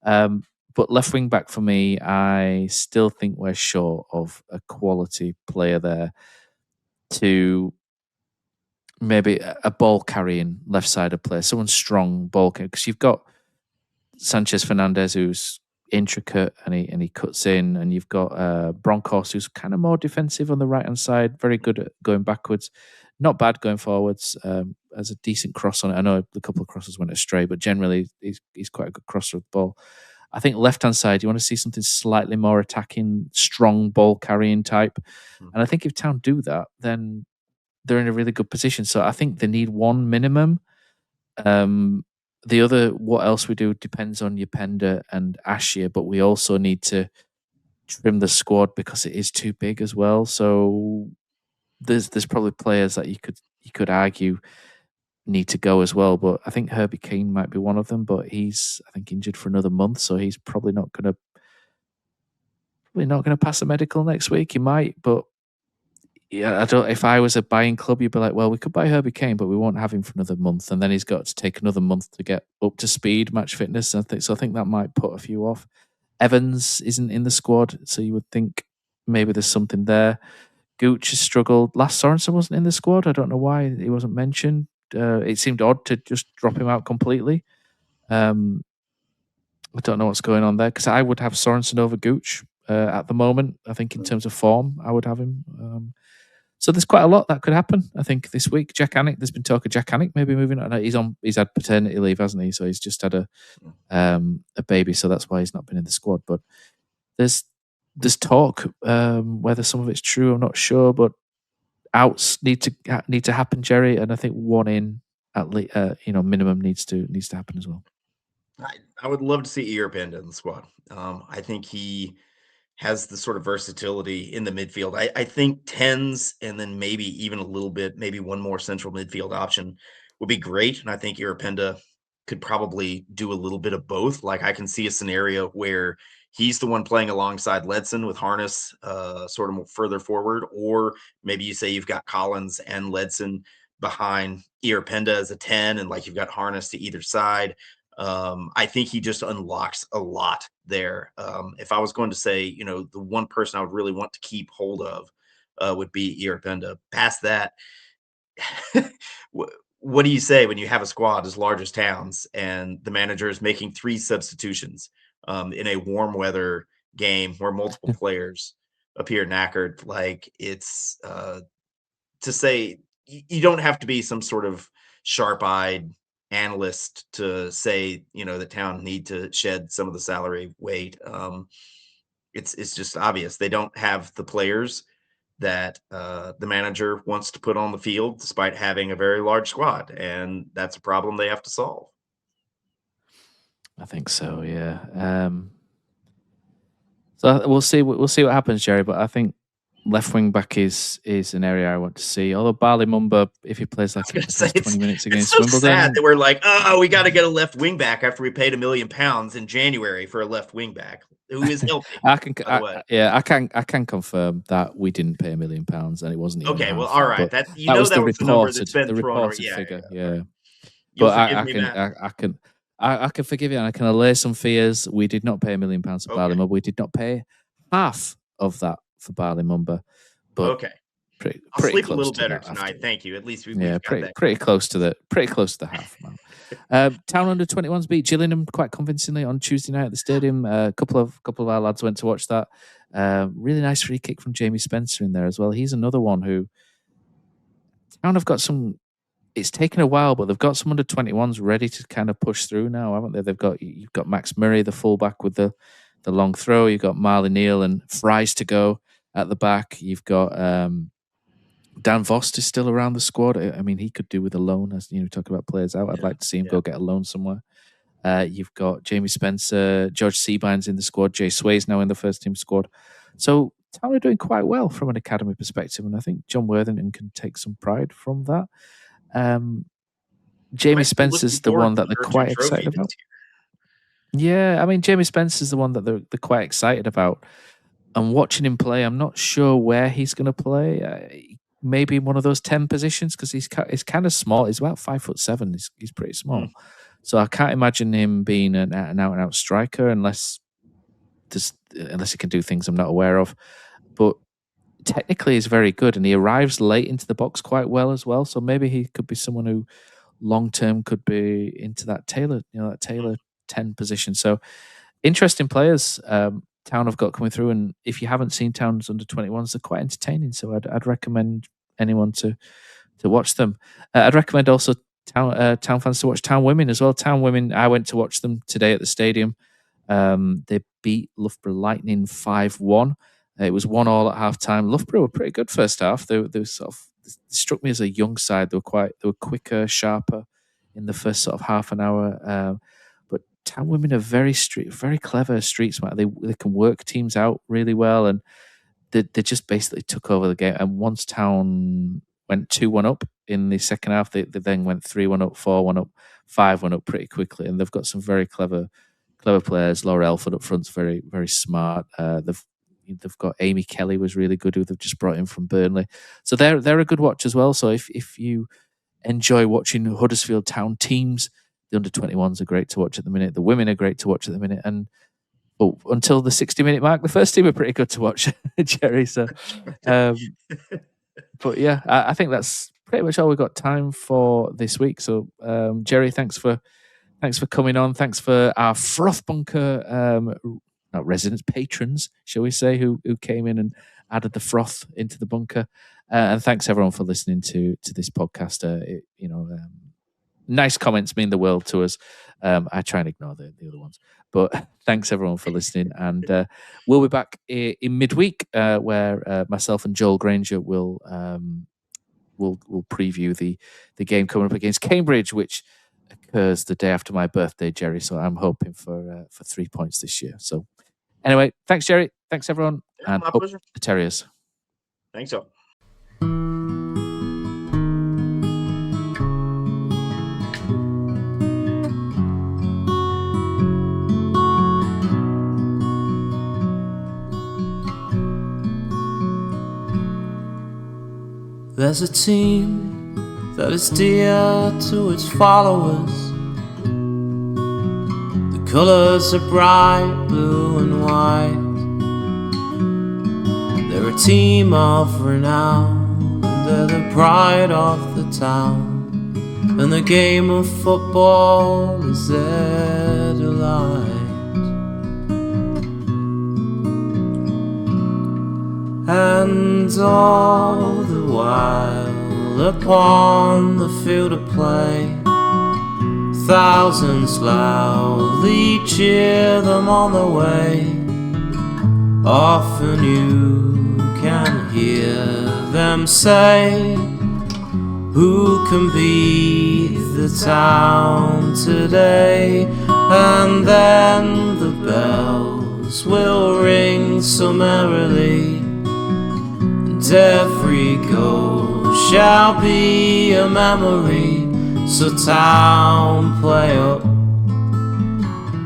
But left wing back for me, I still think we're short of a quality player there to maybe a ball carrying left sided player, someone strong ball carrying, because you've got Sanchez Fernandez who's intricate and he cuts in, and you've got Broncos who's kind of more defensive on the right hand side, very good at going backwards, not bad going forwards, has a decent cross on it. I know a couple of crosses went astray, but generally he's quite a good crosser of the ball. I think left hand side, you want to see something slightly more attacking, strong ball carrying type, and I think if Town do that, then they're in a really good position. So I think they need one minimum. The other, what else we do depends on Yopenda and Ashia, but we also need to trim the squad because it is too big as well. So there's probably players that you could argue need to go as well. But I think Herbie Kane might be one of them, but he's, I think, injured for another month, so he's probably not going to pass a medical next week. He might, but yeah, I don't. If I was a buying club, you'd be like, well, we could buy Herbie Kane, but we won't have him for another month, and then he's got to take another month to get up to speed, match fitness. I think that might put a few off. Evans isn't in the squad, so you would think maybe there's something there. Gooch has struggled. Last Sorensen wasn't in the squad. I don't know why he wasn't mentioned. It seemed odd to just drop him out completely. I don't know what's going on there, because I would have Sorensen over Gooch at the moment. I think in terms of form, I would have him. So there's quite a lot that could happen, I think, this week. Jack Anick, there's been talk of Jack Anick maybe moving on. He's had paternity leave, hasn't he? So he's just had a baby, so that's why he's not been in the squad. But there's talk, whether some of it's true, I'm not sure. But outs need to happen, Jerry, and I think one in at least, minimum needs to happen as well. I would love to see Yopenda in the squad. I think he has the sort of versatility in the midfield. I think 10s and then maybe even a little bit, maybe one more central midfield option would be great. And I think Yopenda could probably do a little bit of both. Like I can see a scenario where he's the one playing alongside Ledson with Harness sort of further forward, or maybe you say you've got Collins and Ledson behind Yopenda as a 10, and like you've got Harness to either side. I think he just unlocks a lot there. If I was going to say, the one person I would really want to keep hold of would be Yopenda. Past that, what do you say when you have a squad as large as Town's and the manager is making 3 substitutions in a warm weather game where multiple players appear knackered? Like, it's to say you don't have to be some sort of sharp-eyed analyst to say, the Town need to shed some of the salary weight. It's just obvious they don't have the players that the manager wants to put on the field, despite having a very large squad, and that's a problem they have to solve. I think so, yeah. So we'll see what happens, Jerry. But I think left wing back is an area I want to see. Although Barley Mumba, if he plays like 20 minutes against so Wimbledon, sad that we're like, oh, we got to get a left wing back after we paid £1 million in January for a left wing back who is healthy. I can confirm that we didn't pay £1 million and it wasn't even okay. half, well, all right. That was the reported figure. Yeah. But I can forgive you, and I can allay some fears. We did not pay £1 million for Barley Mumba. We did not pay half of that for Barley Mumba. But okay. I'll sleep a little better tonight. Thank you. At least we've got that. Pretty close to the half. Town under 21s beat Gillingham quite convincingly on Tuesday night at the stadium. A couple of our lads went to watch that. Really nice free kick from Jamie Spencer in there as well. He's another one who Town have got some. It's taken a while, but they've got some under 21s ready to kind of push through now, haven't they? You've got Max Murray, the fullback, with the long throw. You've got Marley Neal and Fries to go at the back. You've got Dan Vost is still around the squad. I mean, he could do with a loan, as we talk about players out. I'd like to see him go get a loan somewhere. You've got Jamie Spencer, George Seabine's in the squad. Jay Sway's now in the first team squad. So Town are doing quite well from an academy perspective, and I think John Worthington can take some pride from that. Jamie Spencer's the one that they're quite excited about. Yeah, I mean, Jamie Spencer's the one that they're quite excited about. And watching him play, I'm not sure where he's going to play. Maybe in one of those 10 positions because he's kind of small. He's about 5'7". He's pretty small, so I can't imagine him being an out and out striker unless he can do things I'm not aware of. But technically, he's very good, and he arrives late into the box quite well as well. So maybe he could be someone who long term could be into that Taylor 10 position. So interesting players. Town have got coming through, and if you haven't seen Town's under 21s, they're quite entertaining. So I'd recommend anyone to watch them. I'd recommend also Town fans to watch Town Women as well. Town Women, I went to watch them today at the stadium. They beat Loughborough Lightning 5-1. It was 1-1 at half time. Loughborough were pretty good first half. They struck me as a young side. They were quicker, sharper in the first sort of half an hour. But Town Women are very clever, street smart. They can work teams out really well, and they just basically took over the game. And once Town went 2-1 up in the second half, they then went 3-1 up, 4-1 up, 5-1 up pretty quickly. And they've got some very clever players. Laura Elford up front's very, very smart. They've got Amy Kelly was really good, who they've just brought in from Burnley. So they're a good watch as well. So if you enjoy watching Huddersfield Town teams, the under-21s are great to watch at the minute. The women are great to watch at the minute. And until the 60-minute mark, the first team are pretty good to watch, Jerry. So, but yeah, I think that's pretty much all we've got time for this week. So, Jerry, thanks for coming on. Thanks for our Froth Bunker residents, patrons, shall we say, who came in and added the froth into the bunker. And thanks everyone for listening to this podcast. Nice comments mean the world to us. I try and ignore the other ones, but thanks everyone for listening. And we'll be back in midweek where myself and Joel Granger will preview the game coming up against Cambridge, which occurs the day after my birthday, Jerry. So I'm hoping for 3 points this year. So anyway, thanks, Jerry. Thanks, everyone. Yeah, and my up pleasure. the Terriers. Thanks, all. There's a team that is dear to its followers. The colours are bright blue and white. They're a team of renown, and they're the pride of the town. And the game of football is their delight. And all the while upon the field of play, thousands loudly cheer them on the way. Often you can hear them say, who can beat the town today? And then the bells will ring so merrily, and every goal shall be a memory. So town, play up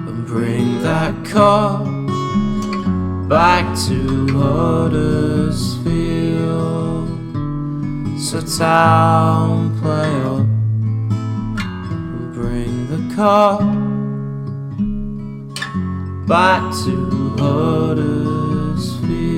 and bring that cup back to Huddersfield. So town, play up and bring the cup back to Huddersfield.